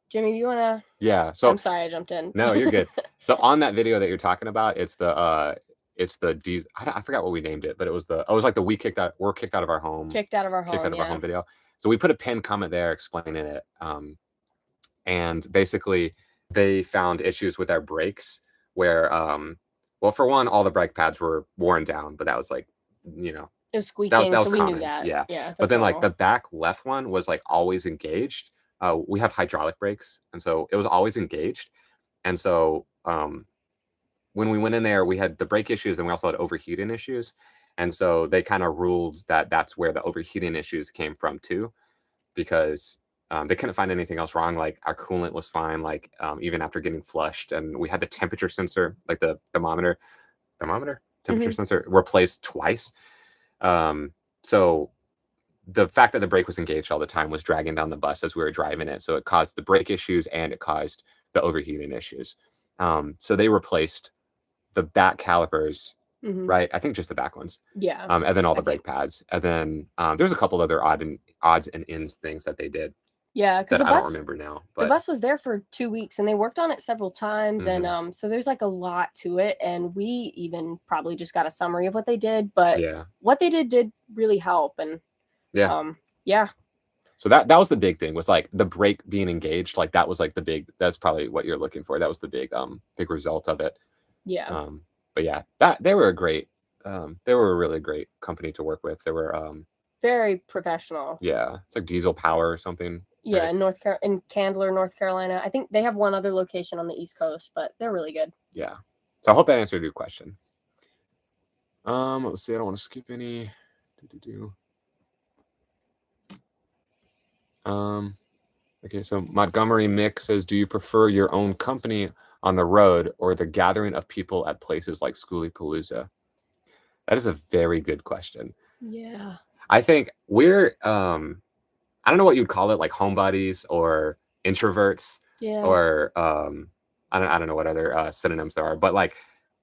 Jimmy, do you want to? Yeah. So I'm sorry I jumped in. No, you're good. So on that video that you're talking about, it's the diesel. I forgot what we named it, but it was like the we're kicked out of our home. Kicked out of our home video. So we put a pinned comment there explaining it. And basically they found issues with our brakes where, well, for one, all the brake pads were worn down, but that was like, you know, it was squeaking, that was so we common. knew that. Yeah. But then like the back left one was like always engaged. We have hydraulic brakes, and so it was always engaged. And so when we went in there, we had the brake issues and we also had overheating issues. And so they kind of ruled that that's where the overheating issues came from too, because they couldn't find anything else wrong. Like our coolant was fine, like even after getting flushed. And we had the temperature sensor, like the thermometer temperature sensor replaced twice. So the fact that the brake was engaged all the time was dragging down the bus as we were driving it. So it caused the brake issues and it caused the overheating issues. So they replaced the back calipers, right? I think just the back ones. Yeah. And then all the brake pads. And then there's a couple other odds and ends things that they did. Yeah, because I don't remember now. But the bus was there for 2 weeks and they worked on it several times. And so there's like a lot to it. And we even probably just got a summary of what they did. But what they did really help. And yeah. So that was the big thing, was like the brake being engaged. Like that was like that's probably what you're looking for. That was the big result of it. Yeah. But yeah, they were a really great company to work with. They were very professional. Yeah. It's like Diesel Power or something. Yeah, right? in Candler, North Carolina. I think they have one other location on the East Coast, but they're really good. Yeah. So I hope that answered your question. Let's see. I don't want to skip any. Okay, so Montgomery Mick says, do you prefer your own company on the road or the gathering of people at places like Skooliepalooza? That is a very good question. Yeah. I think we're I don't know what you'd call it, like homebodies or introverts, Yeah. or I don't know what other synonyms there are, but like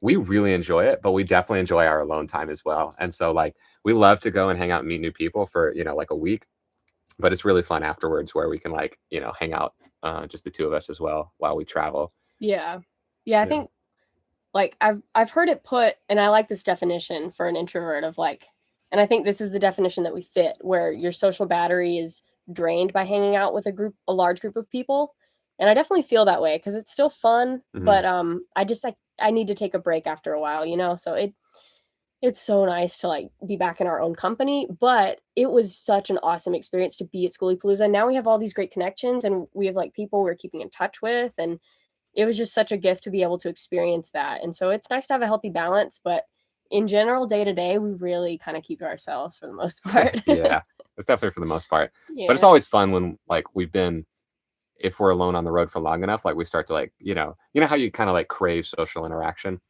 we really enjoy it, but we definitely enjoy our alone time as well. And so like we love to go and hang out and meet new people for, like a week, but it's really fun afterwards where we can like, hang out just the two of us as well while we travel. Yeah. Yeah, I think like I've heard it put, and I like this definition for an introvert of like, and I think this is the definition that we fit, where your social battery is drained by hanging out with a large group of people. And I definitely feel that way because it's still fun, but I just like I need to take a break after a while, So it's so nice to like be back in our own company, but it was such an awesome experience to be at Schoolypalooza. Now we have all these great connections and we have like people we're keeping in touch with, and it was just such a gift to be able to experience that. And so it's nice to have a healthy balance, but in general, day to day, we really kind of keep to ourselves for the most part. Yeah, it's definitely for the most part. Yeah. But it's always fun when like if we're alone on the road for long enough, like we start to like, how you kind of like crave social interaction.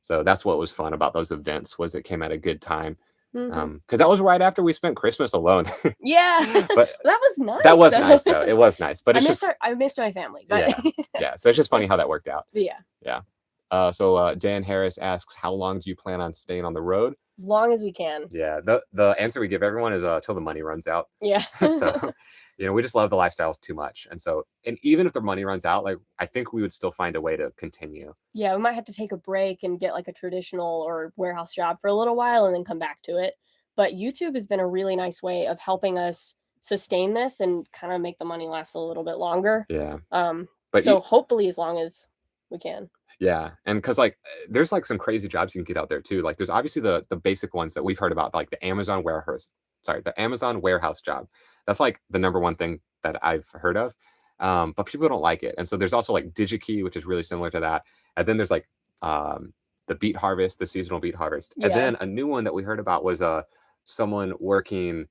So that's what was fun about those events, was it came at a good time. Because that was right after we spent Christmas alone. Yeah, but that was nice. That was nice though. It was nice, but I missed my family. But yeah. So it's just funny how that worked out. Yeah. So Dan Harris asks, how long do you plan on staying on the road? As long as we can. Yeah. The answer we give everyone is till the money runs out. Yeah. So we just love the lifestyles too much. And even if the money runs out, like I think we would still find a way to continue. Yeah, we might have to take a break and get like a traditional or warehouse job for a little while and then come back to it. But YouTube has been a really nice way of helping us sustain this and kind of make the money last a little bit longer. Yeah. But so hopefully as long as we can. Yeah. And because like there's like some crazy jobs you can get out there too. Like there's obviously the basic ones that we've heard about, like the Amazon warehouse job. That's like the number one thing that I've heard of. But people don't like it. And so there's also like DigiKey, which is really similar to that. And then there's like the beet harvest, the seasonal beet harvest. Yeah. And then a new one that we heard about was someone working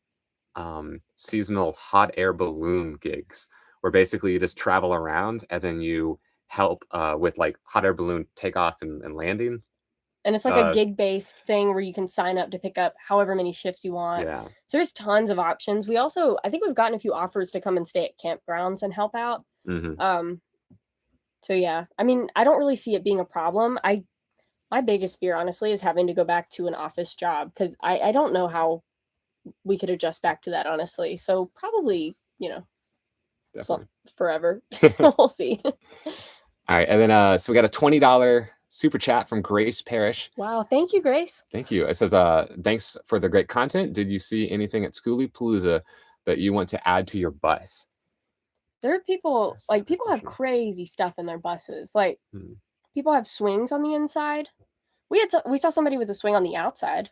seasonal hot air balloon gigs, where basically you just travel around and then you help with like hot air balloon takeoff and landing. And it's like a gig-based thing where you can sign up to pick up however many shifts you want. Yeah. So there's tons of options. I think we've gotten a few offers to come and stay at campgrounds and help out. So yeah, I mean, I don't really see it being a problem. My biggest fear, honestly, is having to go back to an office job because I don't know how we could adjust back to that, honestly. So probably, forever. We'll see. All right. And then, so we got a $20 super chat from Grace Parrish. Wow. Thank you, Grace. Thank you. It says, thanks for the great content. Did you see anything at Skooliepalooza that you want to add to your bus? There are people have crazy stuff in their buses. Like people have swings on the inside. We saw somebody with a swing on the outside.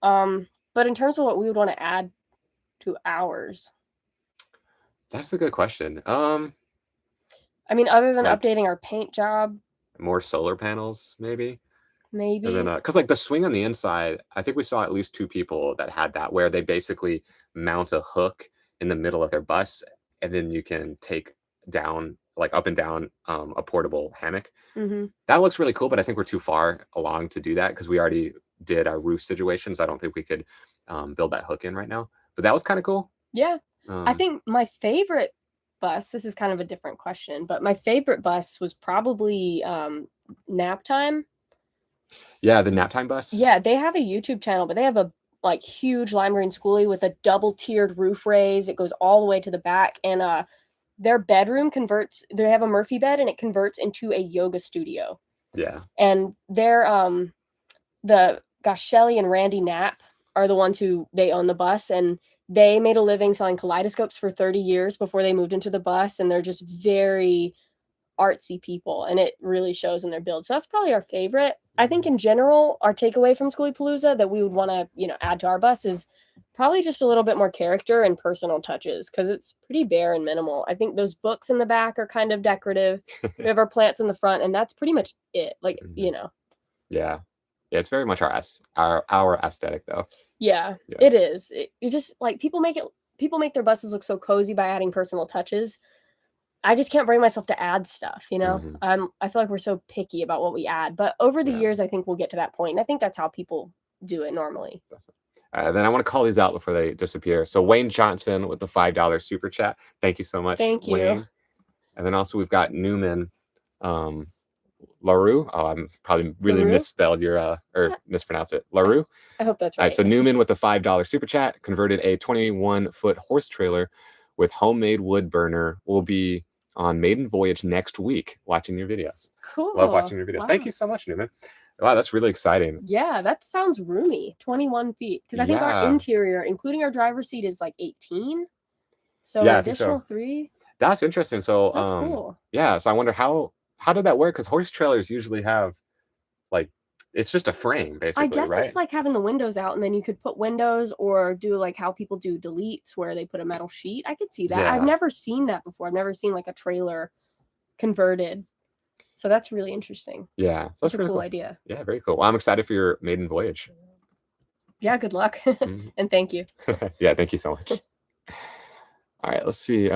But in terms of what we would want to add to ours. That's a good question. I mean, other than updating our paint job. More solar panels, maybe. And then, because like the swing on the inside, I think we saw at least 2 people that had that, where they basically mount a hook in the middle of their bus, and then you can take down, like up and down, a portable hammock. That looks really cool, but I think we're too far along to do that because we already did our roof situations. I don't think we could build that hook in right now, but that was kind of cool. Yeah. I think my favorite bus, this is kind of a different question, but my favorite bus was probably Nap Time. Yeah, the Nap Time bus. Yeah, they have a YouTube channel, but they have a like huge lime green Skoolie with a double tiered roof raise. It goes all the way to the back, and their bedroom they have a Murphy bed, and it converts into a yoga studio. Yeah. And they're Shelly and Randy Knapp are the ones they own the bus, and they made a living selling kaleidoscopes for 30 years before they moved into the bus, and they're just very artsy people, and it really shows in their build. So that's probably our favorite. I think in general, our takeaway from Schoolypalooza that we would want to, add to our bus is probably just a little bit more character and personal touches, because it's pretty bare and minimal. I think those books in the back are kind of decorative. We have our plants in the front, and that's pretty much it. Like, Yeah. Yeah, it's very much our aesthetic though. Yeah. It is. You just like people make their buses look so cozy by adding personal touches. I just can't bring myself to add stuff, you know? Mhm. I feel like we're so picky about what we add, but over the Yeah. years, I think we'll get to that point. And I think that's how people do it normally. Then I want to call these out before they disappear. So Wayne Johnson with the $5 super chat. Thank you so much, Thank you. Wayne. And then also we've got Newman LaRue. Oh, I'm probably really LaRue? misspelled your or mispronounced it. LaRue. I hope that's All right. right, so Newman with the $5 super chat converted a 21-foot horse trailer with homemade wood burner. Will be on maiden voyage next week watching your videos. Cool. Love watching your videos. Wow. Thank you so much, Newman. Wow, that's really exciting. Yeah, that sounds roomy. 21 feet. Because I think our interior, including our driver's seat, is like 18. So yeah, an additional 3. That's interesting. So that's cool. Yeah, so I wonder how did that work? Because horse trailers usually have like it's just a frame, basically. I guess right? It's like having the windows out, and then you could put windows or do like how people do deletes where they put a metal sheet. I could see that. I've never seen that before. I've never seen like a trailer converted. So that's really interesting. Yeah, so that's a really cool idea. Yeah, very cool. Well, I'm excited for your maiden voyage. Yeah, good luck. And thank you. Yeah, thank you so much. All right, let's see.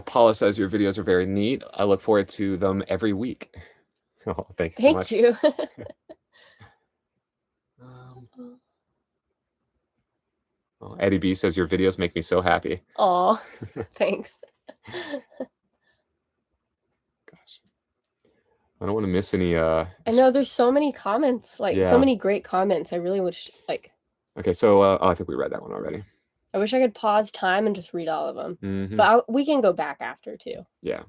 Paula says your videos are very neat. I look forward to them every week. Oh, thank you so much. Thank you. Eddie B says your videos make me so happy. Oh, thanks. Gosh, I don't want to miss any. I know there's so many comments, like so many great comments. I really wish, like. Okay, so I think we read that one already. I wish I could pause time and just read all of them, but we can go back after too. Yeah.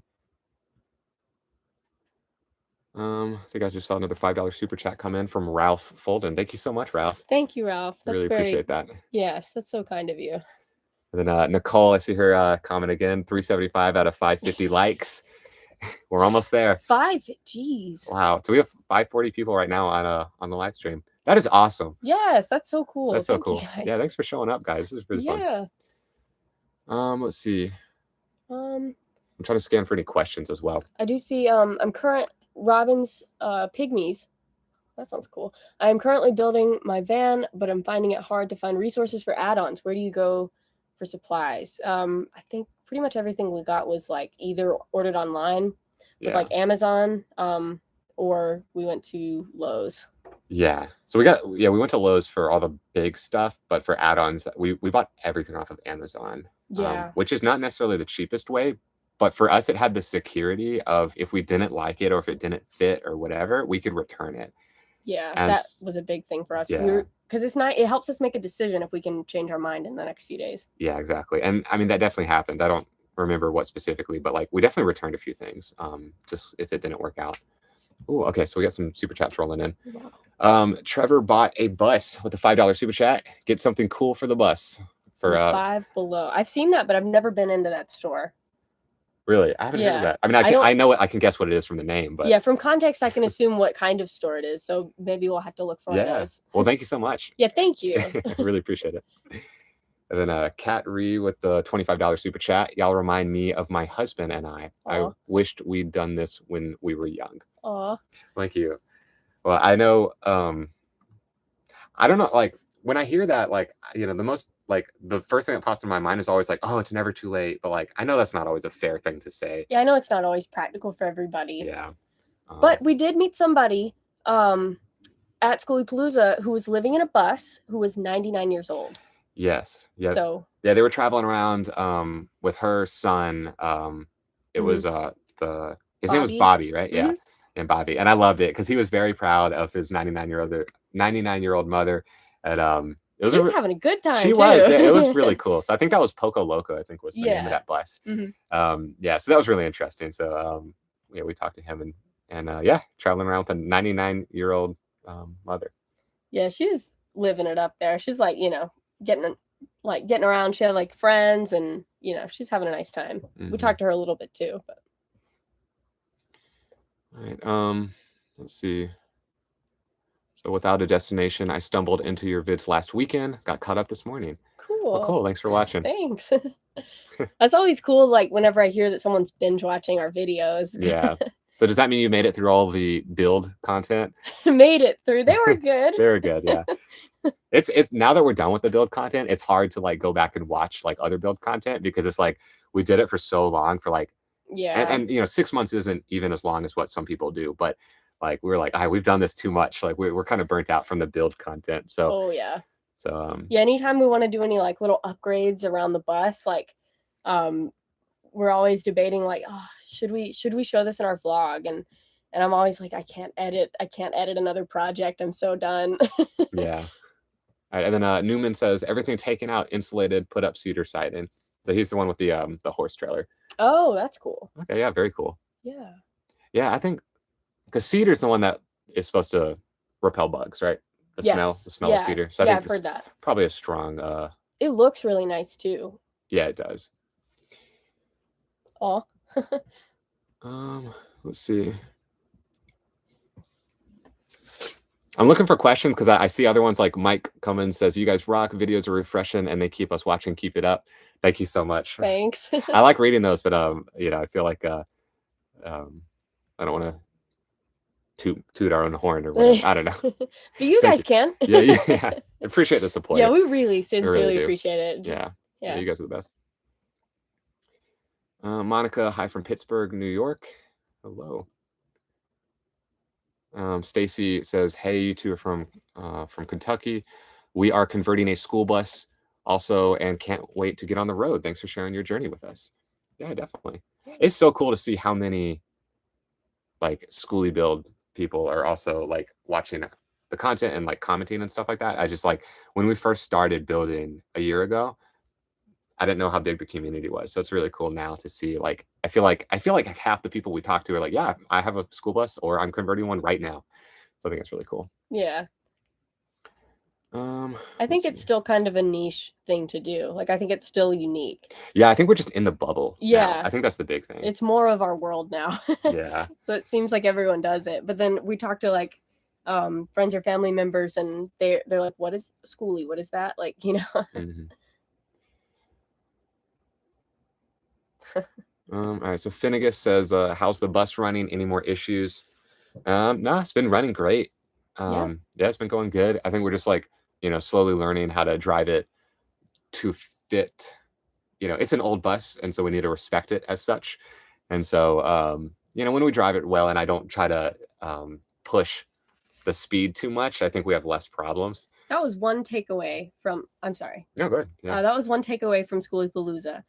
I think I just saw another $5 super chat come in from Ralph Folden. Thank you so much, Ralph. Thank you, Ralph. That's really appreciate that. Yes, that's so kind of you. And then Nicole, I see her comment again. 375 out of 550 likes. We're almost there. 5, geez. Wow. So we have 540 people right now on the live stream. That is awesome. Yes, that's so cool. That's so cool. Yeah, thanks for showing up, guys. This is really fun. Yeah. Let's see. I'm trying to scan for any questions as well. I do see I'm current Robin's Pygmies. That sounds cool. I'm currently building my van, but I'm finding it hard to find resources for add-ons. Where do you go for supplies? I think pretty much everything we got was like either ordered online with like Amazon, or we went to Lowe's. Yeah. So we went to Lowe's for all the big stuff, but for add-ons, we bought everything off of Amazon. Yeah. Which is not necessarily the cheapest way, but for us, it had the security of if we didn't like it or if it didn't fit or whatever, we could return it. Yeah, and that was a big thing for us. Yeah. Because it's not, it helps us make a decision if we can change our mind in the next few days. Yeah, exactly. And I mean, that definitely happened. I don't remember what specifically, but like we definitely returned a few things, just if it didn't work out. Oh, okay. So we got some super chats rolling in. Wow. Trevor bought a bus with a $5 super chat. Get something cool for the bus. For Five Below. I've seen that, but I've never been into that store. Really? I haven't heard of that. I mean, I know it. I can guess what it is from the name, but yeah, from context, I can assume what kind of store it is. So maybe we'll have to look for those. Well, thank you so much. Yeah, thank you. I really appreciate it. And then Kat Ree with the $25 super chat. Y'all remind me of my husband and I. Aww. I wished we'd done this when we were young. Aw. Thank you. Well, I know. I don't know. Like when I hear that, like the first thing that pops in my mind is always like, oh, it's never too late. But like, I know that's not always a fair thing to say. Yeah, I know it's not always practical for everybody. Yeah. But we did meet somebody at Skooliepalooza who was living in a bus who was 99 years old. Yes. Yeah. So yeah, they were traveling around with her son. It was his name was Bobby, right? Yeah. And Bobby. And I loved it because he was very proud of his 99-year-old mother. And she was having a good time. She was. Yeah, it was really cool. So I think that was Poco Loco, I think was the name of that bus. Yeah, so that was really interesting. So yeah, we talked to him and yeah, traveling around with a 99-year-old mother. Yeah, she's living it up there. She's like, getting around. She had like friends and she's having a nice time. We talked to her a little bit too. But all right. Let's see. So without a destination, I stumbled into your vids last weekend. Got caught up this morning. Cool. Well, cool. Thanks for watching. Thanks. That's always cool. Like whenever I hear that someone's binge watching our videos. Yeah. So does that mean you made it through all the build content? Made it through. They were good. They were good. Yeah. It's now that we're done with the build content, it's hard to like go back and watch like other build content because it's like we did it for so long for like and 6 months isn't even as long as what some people do, but like we were like, we've done this too much. Like we're kind of burnt out from the build content. So anytime we want to do any like little upgrades around the bus, like we're always debating like, oh, should we show this in our vlog? And I'm always like, I can't edit another project. I'm so done. Yeah. All right, and then Newman says everything taken out, insulated, put up cedar siding. So he's the one with the horse trailer. Oh, that's cool. Okay, yeah, very cool. Yeah. Yeah, I think because cedar's the one that is supposed to repel bugs, right? The smell of cedar. So I think I've heard that. Probably a strong. It looks really nice too. Yeah, it does. Oh. Let's see. I'm looking for questions because I see other ones like Mike Cummins says, you guys rock, videos are refreshing and they keep us watching. Keep it up. Thank you so much. Thanks. I like reading those, but I feel like I don't want to toot our own horn or whatever. I don't know. But you guys can. Yeah. Appreciate the support. Yeah, we really sincerely appreciate it. Yeah, you guys are the best. Monica, hi from Pittsburgh, New York. Hello. Stacy says, hey, you two are from Kentucky. We are converting a school bus also and can't wait to get on the road. Thanks for sharing your journey with us. Yeah, definitely. It's so cool to see how many like Skoolie build people are also like watching the content and like commenting and stuff like that. I just like when we first started building a year ago, I didn't know how big the community was. So it's really cool now to see like I feel like half the people we talk to are like, yeah, I have a school bus or I'm converting one right now. So I think it's really cool. Yeah. I think it's still kind of a niche thing to do. Like I think it's still unique. Yeah, I think we're just in the bubble. Yeah. Now. I think that's the big thing. It's more of our world now. Yeah. So it seems like everyone does it. But then we talk to like friends or family members and they're like, what is Skoolie? What is that? Like, you know. Mm-hmm. All right, so Finnegas says, how's the bus running? Any more issues? No, it's been running great. Yeah, it's been going good. I think we're just like, slowly learning how to drive it to fit, it's an old bus. And so we need to respect it as such. And so, when we drive it well and I don't try to push the speed too much, I think we have less problems. That was one takeaway from, I'm sorry. No, good. Yeah. That was one takeaway from Schoolypalooza.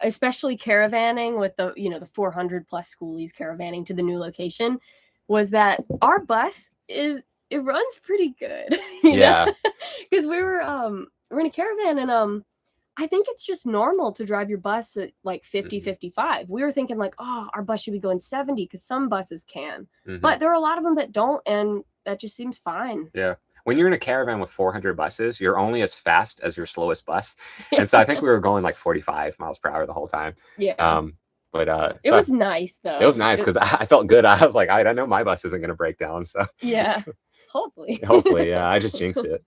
Especially caravanning with the, the 400 plus schoolies caravanning to the new location, was that our bus it runs pretty good. Yeah. Because we're in a caravan and I think it's just normal to drive your bus at like 50, 55. We were thinking like, oh, our bus should be going 70 because some buses can. But there are a lot of them that don't, and that just seems fine. Yeah. When you're in a caravan with 400 buses, you're only as fast as your slowest bus. And so I think we were going like 45 miles per hour the whole time. Yeah. But it was nice though. It was nice because I felt good. I was like, I know my bus isn't going to break down. So yeah, hopefully. Hopefully, yeah. I just jinxed it.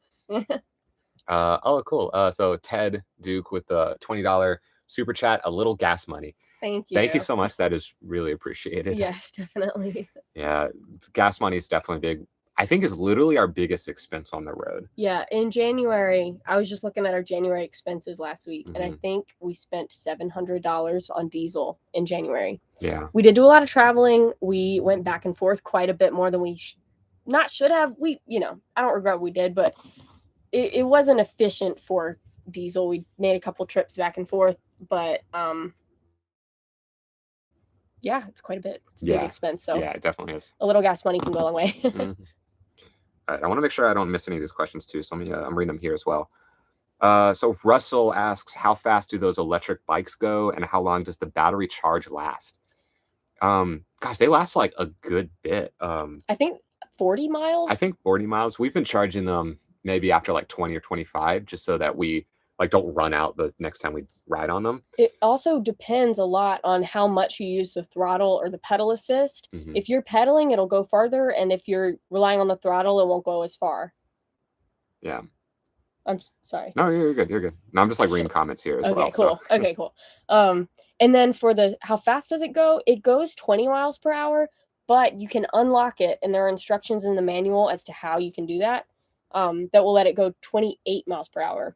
Oh, cool. So Ted Duke with the $20 super chat, a little gas money. Thank you. Thank you so much. That is really appreciated. Yes, definitely. Yeah, gas money is definitely big. I think is literally our biggest expense on the road. Yeah, in January, I was just looking at our January expenses last week, and I think we spent $700 on diesel in January. Yeah. We did do a lot of traveling. We went back and forth quite a bit more than we should have. I don't regret what we did, but it wasn't efficient for diesel. We made a couple trips back and forth, but yeah, it's quite a bit. It's a big expense. So yeah, it definitely is. A little gas money can go a long way. All right, I want to make sure I don't miss any of these questions too. So I'm reading them here as well. So Russell asks, how fast do those electric bikes go and how long does the battery charge last? Gosh, they last like a good bit. I think 40 miles. I think 40 miles. We've been charging them maybe after like 20 or 25 just so that we like don't run out the next time we ride on them. It also depends a lot on how much you use the throttle or the pedal assist. If you're pedaling, it'll go farther, and if you're relying on the throttle, it won't go as far. Yeah. I'm sorry. No, you're good. You're good. No, I'm just like reading comments here as well. Okay, cool. So. Okay, cool. And then for how fast does it go? It goes 20 miles per hour, but you can unlock it, and there are instructions in the manual as to how you can do that. that will let it go 28 miles per hour.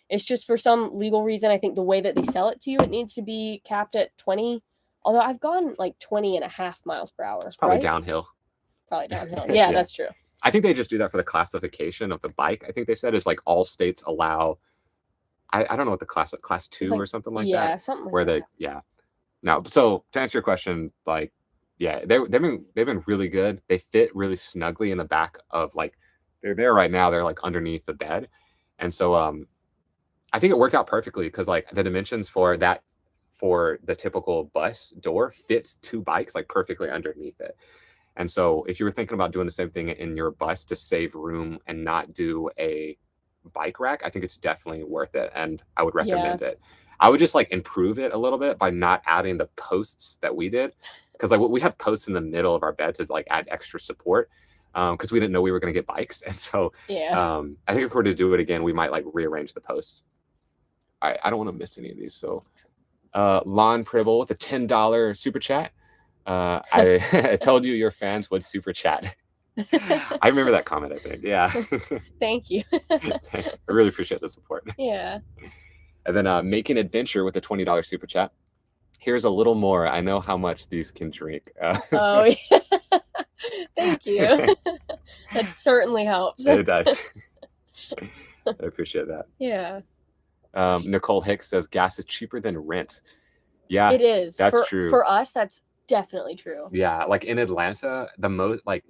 It's just for some legal reason, I think the way that they sell it to you, it needs to be capped at 20. Although I've gone like 20.5 miles per hour. It's probably right? downhill. Probably downhill. Yeah, that's true. I think they just do that for the classification of the bike. I think they said is like all states allow. I don't know what the class 2 like, or something like that. Yeah, something like where that. No, so to answer your question, like, yeah, they've been really good. They fit really snugly in the back of like they're there right now. They're like underneath the bed, and so I think it worked out perfectly because like the dimensions for the typical bus door fits 2 bikes like perfectly underneath it. And so if you were thinking about doing the same thing in your bus to save room and not do a bike rack, I think it's definitely worth it, and I would recommend it. I would just like improve it a little bit by not adding the posts that we did, because like we had posts in the middle of our bed to like add extra support, because we didn't know we were going to get bikes. And so I think if we were to do it again, we might like rearrange the posts. All right, I don't want to miss any of these. So Lon Pribble with a $10 super chat. I told you your fans would super chat. I remember that comment, I think. Yeah. Thank you. Thanks. I really appreciate the support. Yeah. And then Making Adventure with a $20 super chat. Here's a little more. I know how much these can drink. Oh, yeah. Thank you. That certainly helps. It does. I appreciate that. Yeah. Nicole Hicks says gas is cheaper than rent. Yeah, it is. That's true. For us, that's definitely true. Yeah, like in Atlanta, the most like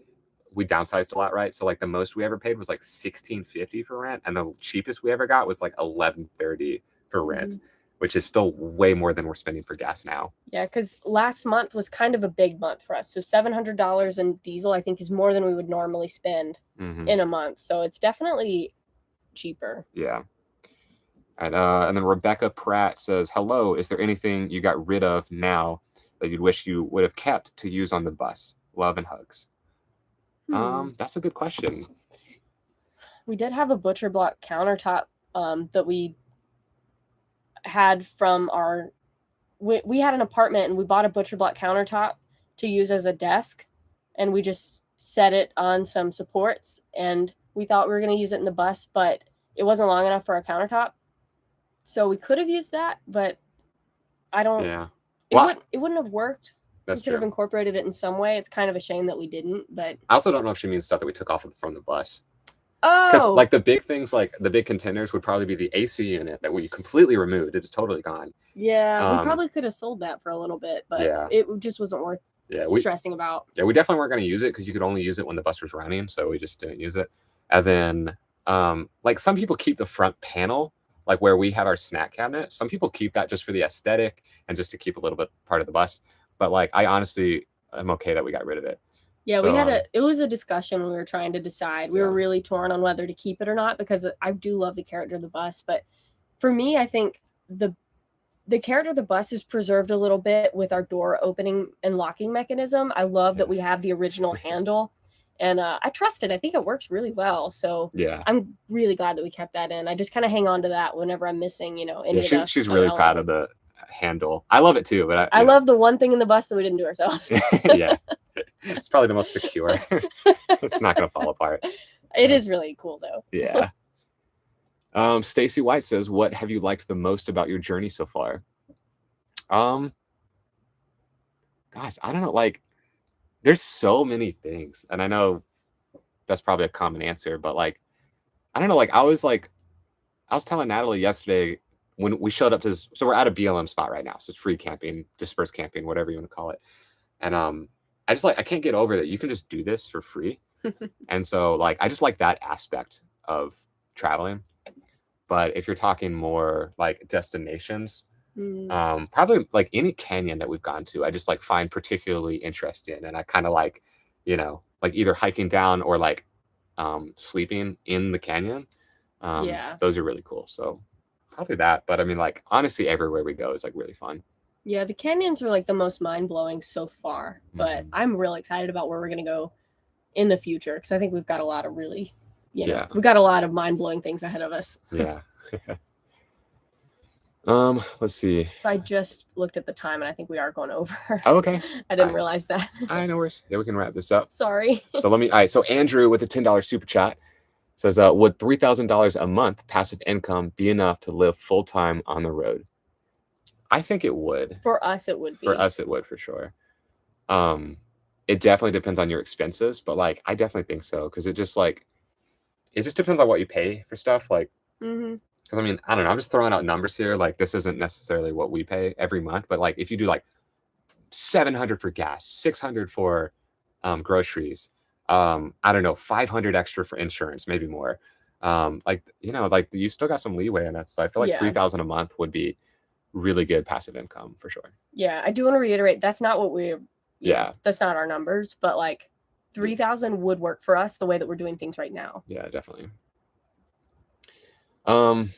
we downsized a lot, right? So like the most we ever paid was like $16.50 for rent, and the cheapest we ever got was like $11.30 for rent, which is still way more than we're spending for gas now. Yeah, because last month was kind of a big month for us. So $700 in diesel, I think, is more than we would normally spend in a month. So it's definitely cheaper. Yeah. And then Rebecca Pratt says, hello, is there anything you got rid of now that you'd wish you would have kept to use on the bus? Love and hugs. That's a good question. We did have a butcher block countertop that we had from we had an apartment, and we bought a butcher block countertop to use as a desk, and we just set it on some supports, and we thought we were going to use it in the bus, but it wasn't long enough for our countertop. So we could have used that, but I don't. Yeah. It wouldn't have worked. That's we could have incorporated it in some way. It's kind of a shame that we didn't, but I also don't know if she means stuff that we took off from the bus. Oh, because like the big things, like the big containers, would probably be the AC unit that we completely removed. It's totally gone. Yeah, we probably could have sold that for a little bit, but it just wasn't worth stressing about. Yeah, we definitely weren't going to use it because you could only use it when the bus was running, so we just didn't use it. And then, like some people keep the front panel, like where we have our snack cabinet. Some people keep that just for the aesthetic and just to keep a little bit part of the bus. But like, I honestly am okay that we got rid of it. Yeah, so, it was a discussion when we were trying to decide. We were really torn on whether to keep it or not, because I do love the character of the bus. But for me, I think the character of the bus is preserved a little bit with our door opening and locking mechanism. I love that we have the original handle, and I trust it. I think it works really well. So I'm really glad that we kept that in. I just kind of hang on to that whenever I'm missing, she's really proud of the handle. I love it too, but I love the one thing in the bus that we didn't do ourselves. Yeah. It's probably the most secure. It's not going to fall apart. It is really cool though. Yeah. Stacy White says, what have you liked the most about your journey so far? Gosh, I don't know. Like, there's so many things, and I know that's probably a common answer, but like, I don't know. Like, I was telling Natalie yesterday when we showed up to this, so we're at a BLM spot right now. So it's free camping, dispersed camping, whatever you want to call it. And I can't get over that you can just do this for free. And so like, I just like that aspect of traveling. But if you're talking more like destinations, probably like any canyon that we've gone to, I just like find particularly interesting. And I kind of like, like either hiking down or like sleeping in the canyon. Those are really cool. So probably that. But I mean, like, honestly, everywhere we go is like really fun. Yeah, the canyons are like the most mind-blowing so far, but I'm really excited about where we're going to go in the future, because I think we've got a lot of really, we've got a lot of mind-blowing things ahead of us. Yeah. Let's see. So I just looked at the time, and I think we are going over. Oh, okay. I didn't realize that. I know. Yeah, we can wrap this up. Sorry. So all right. So Andrew with a $10 super chat. Says, would $3,000 a month passive income be enough to live full time on the road? I think it would. For us, it would be. For us, it would for sure. It definitely depends on your expenses, but like I definitely think so because it just depends on what you pay for stuff. Like, because I mean, I don't know. I'm just throwing out numbers here. Like, this isn't necessarily what we pay every month, but like if you do like $700 for gas, $600 for groceries, I don't know, $500 extra for insurance, maybe more. Like, you know, like you still got some leeway in it. So I feel like $3,000 a month would be really good passive income for sure. Yeah, I do want to reiterate that's not what we're. Yeah, that's not our numbers, but like 3,000 would work for us the way that we're doing things right now. Yeah, definitely. Guys,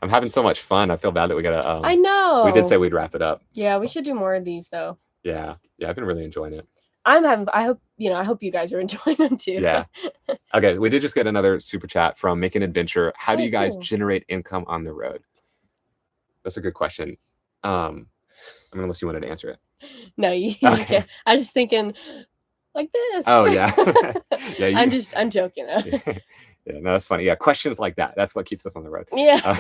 I'm having so much fun. I feel bad that we gotta. I know. We did say we'd wrap it up. Yeah, we should do more of these though. Yeah, I've been really enjoying it. I hope you guys are enjoying them too. Yeah. Okay, we did just get another super chat from Make an Adventure. How do you guys generate income on the road? That's a good question. I mean, unless you wanted to answer it. No, you can't. I was just thinking like this. Oh yeah. Yeah. I'm joking. Yeah, no, that's funny. Yeah, questions like that. That's what keeps us on the road. Yeah.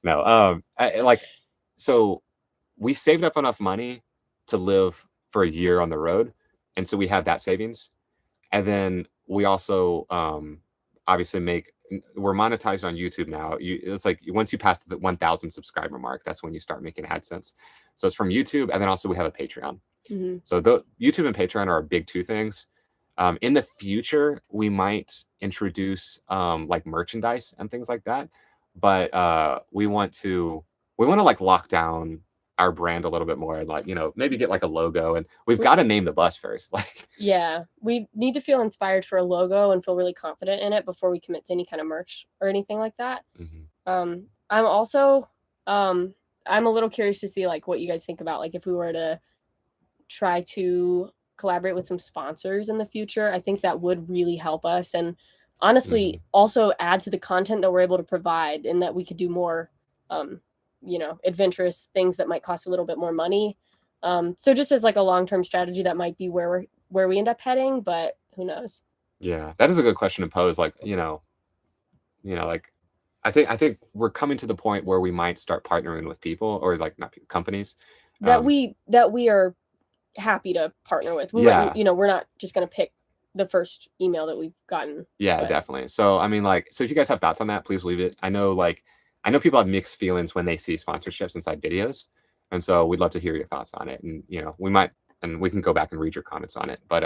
No. So we saved up enough money to live for a year on the road, and so we have that savings, and then we also obviously we're monetized on YouTube now. It's like once you pass the 1,000 subscriber mark, that's when you start making AdSense. So it's from YouTube, and then also we have a Patreon. So the YouTube and Patreon are our big two things. In the future, we might introduce like merchandise and things like that, but we want to like lock down our brand a little bit more and like, you know, maybe get like a logo, and we've got to name the bus first. Like, yeah, we need to feel inspired for a logo and feel really confident in it before we commit to any kind of merch or anything like that. I'm also I'm a little curious to see like what you guys think about like if we were to try to collaborate with some sponsors in the future. I think that would really help us, and honestly also add to the content that we're able to provide, and that we could do more you know, adventurous things that might cost a little bit more money. So just as like a long-term strategy, that might be where we end up heading, but who knows? Yeah, that is a good question to pose. Like, you know, like I think we're coming to the point where we might start partnering with people, or like not people, companies that we are happy to partner with. You know, we're not just going to pick the first email that we've gotten. Yeah, definitely. So I mean, like, so if you guys have thoughts on that, please leave it. I know people have mixed feelings when they see sponsorships inside videos, and so we'd love to hear your thoughts on it. And you know, we can go back and read your comments on it. But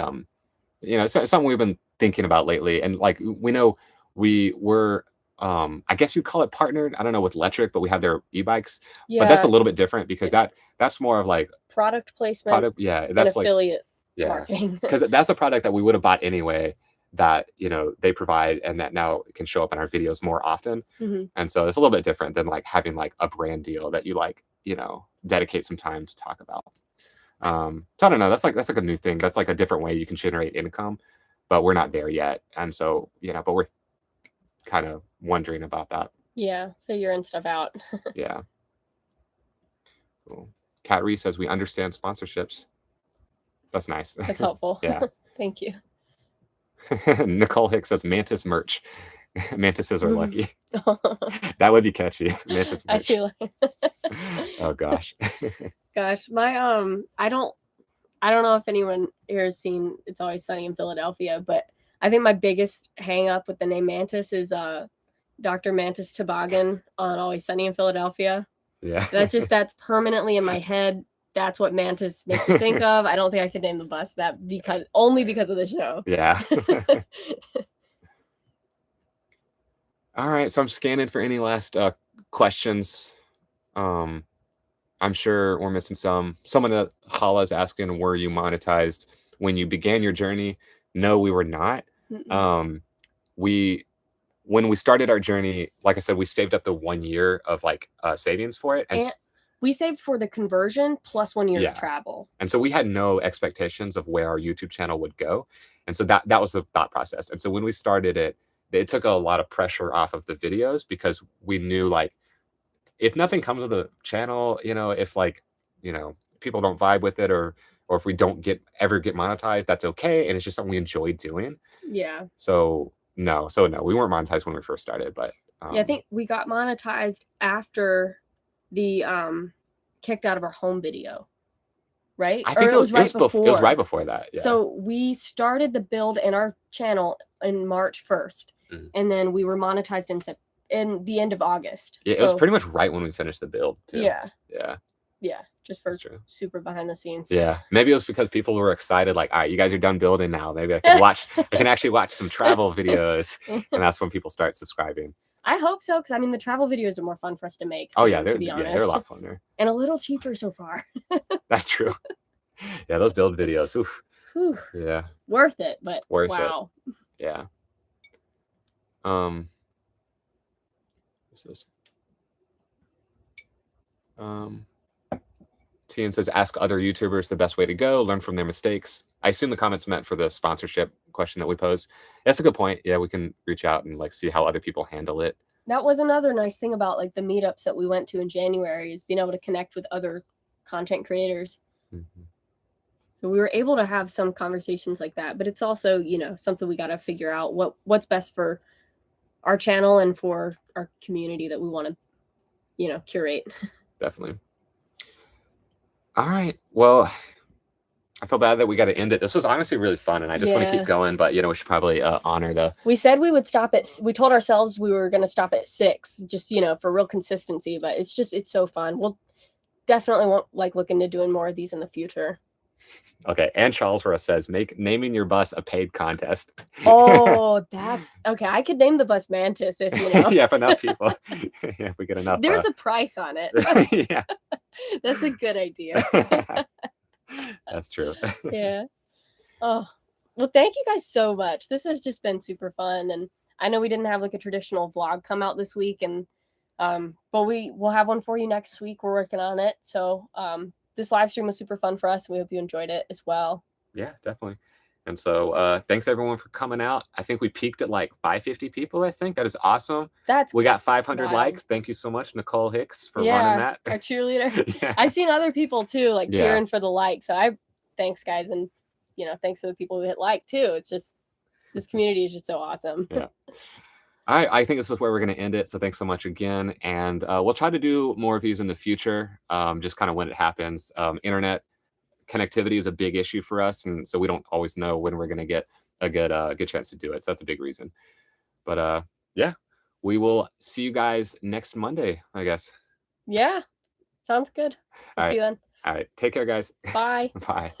you know, it's something we've been thinking about lately, and like we know we were I guess you'd call it partnered. I don't know with Electric, but we have their e-bikes. Yeah. But that's a little bit different because that's more of like product placement. Yeah, that's like affiliate marketing. Because that's a product that we would have bought anyway, that, you know, they provide, and that now can show up in our videos more often. And so it's a little bit different than like having like a brand deal that you like, you know, dedicate some time to talk about. So I don't know, that's like a new thing. That's like a different way you can generate income, but we're not there yet. And so, you know, but we're kind of wondering about that. Yeah, figuring stuff out. Yeah. Cool. Kat Reese says we understand sponsorships. That's nice. That's helpful. Yeah. Thank you. Nicole Hicks says Mantis merch. Mantises are lucky. That would be catchy. Mantis merch. I feel like oh gosh. Gosh, my I don't know if anyone here has seen It's Always Sunny in Philadelphia, but I think my biggest hang up with the name Mantis is Dr. Mantis Toboggan on Always Sunny in Philadelphia. Yeah. That's permanently in my head. That's what Mantis makes me think of. I don't think I could name the bus that only because of the show. Yeah. All right. So I'm scanning for any last questions. I'm sure we're missing some. Someone that Hala's asking, were you monetized when you began your journey? No, we were not. When we started our journey, like I said, we saved up the 1 year of like savings for it. And we saved for the conversion plus 1 year of travel. And so we had no expectations of where our YouTube channel would go. And so that was the thought process. And so when we started it took a lot of pressure off of the videos, because we knew like, if nothing comes of the channel, you know, if like, you know, people don't vibe with it, or if we don't ever get monetized, that's okay. And it's just something we enjoy doing. Yeah. So No, so no, we weren't monetized when we first started, but yeah, I think we got monetized after the kicked out of our home video, right? I think it was right before. It was right before that. Yeah. So we started the build in our channel in March 1st, and then we were monetized in the end of August. Yeah, it was pretty much right when we finished the build too. Yeah. Yeah. Yeah, just for super behind the scenes. Yeah, maybe it was because people were excited, like, all right, you guys are done building now. Maybe I can actually watch some travel videos, and that's when people start subscribing. I hope so, because I mean, the travel videos are more fun for us to make. Oh yeah, to be honest, they're a lot funner and a little cheaper so far. That's true. Yeah, those build videos, oof. Whew. Yeah, worth it, but worth wow. it. Yeah. What's this? Tian says, ask other YouTubers the best way to go, learn from their mistakes. I assume the comments meant for the sponsorship question that we posed. That's a good point. Yeah, we can reach out and like see how other people handle it. That was another nice thing about like the meetups that we went to in January, is being able to connect with other content creators. So we were able to have some conversations like that, but it's also, you know, something we got to figure out what's best for our channel and for our community that we want to, you know, curate. Definitely. All right. Well, I feel bad that we got to end it. This was honestly really fun, and I just want to keep going, but you know, we should probably honor the. We said we would stop at. We told ourselves we were going to stop at 6, just, you know, for real consistency. But it's so fun. We'll definitely look into doing more of these in the future. Okay, and Charles for us says, make naming your bus a paid contest. Oh, that's okay. I could name the bus Mantis if you know. Yeah, if enough people. Yeah, if we get enough. There's a price on it. Yeah, that's a good idea. That's true. Yeah. Oh, well, thank you guys so much. This has just been super fun, and I know we didn't have like a traditional vlog come out this week, and but we'll have one for you next week. We're working on it, so this live stream was super fun for us. We hope you enjoyed it as well. Yeah, definitely. And so thanks everyone for coming out. I think we peaked at like 550 people. I think that is awesome. We got 500 wild likes. Thank you so much, Nicole Hicks, for running that. Our cheerleader. Yeah. I've seen other people too, like cheering for the like. So thanks guys, and you know, thanks for the people who hit like too. It's just, this community is just so awesome. Yeah. All right, I think this is where we're going to end it. So thanks so much again, and we'll try to do more of these in the future. Just kind of when it happens. Internet connectivity is a big issue for us, and so we don't always know when we're going to get a good chance to do it. So that's a big reason. But yeah, we will see you guys next Monday, I guess. Yeah, sounds good. See you then. All right, take care, guys. Bye. Bye.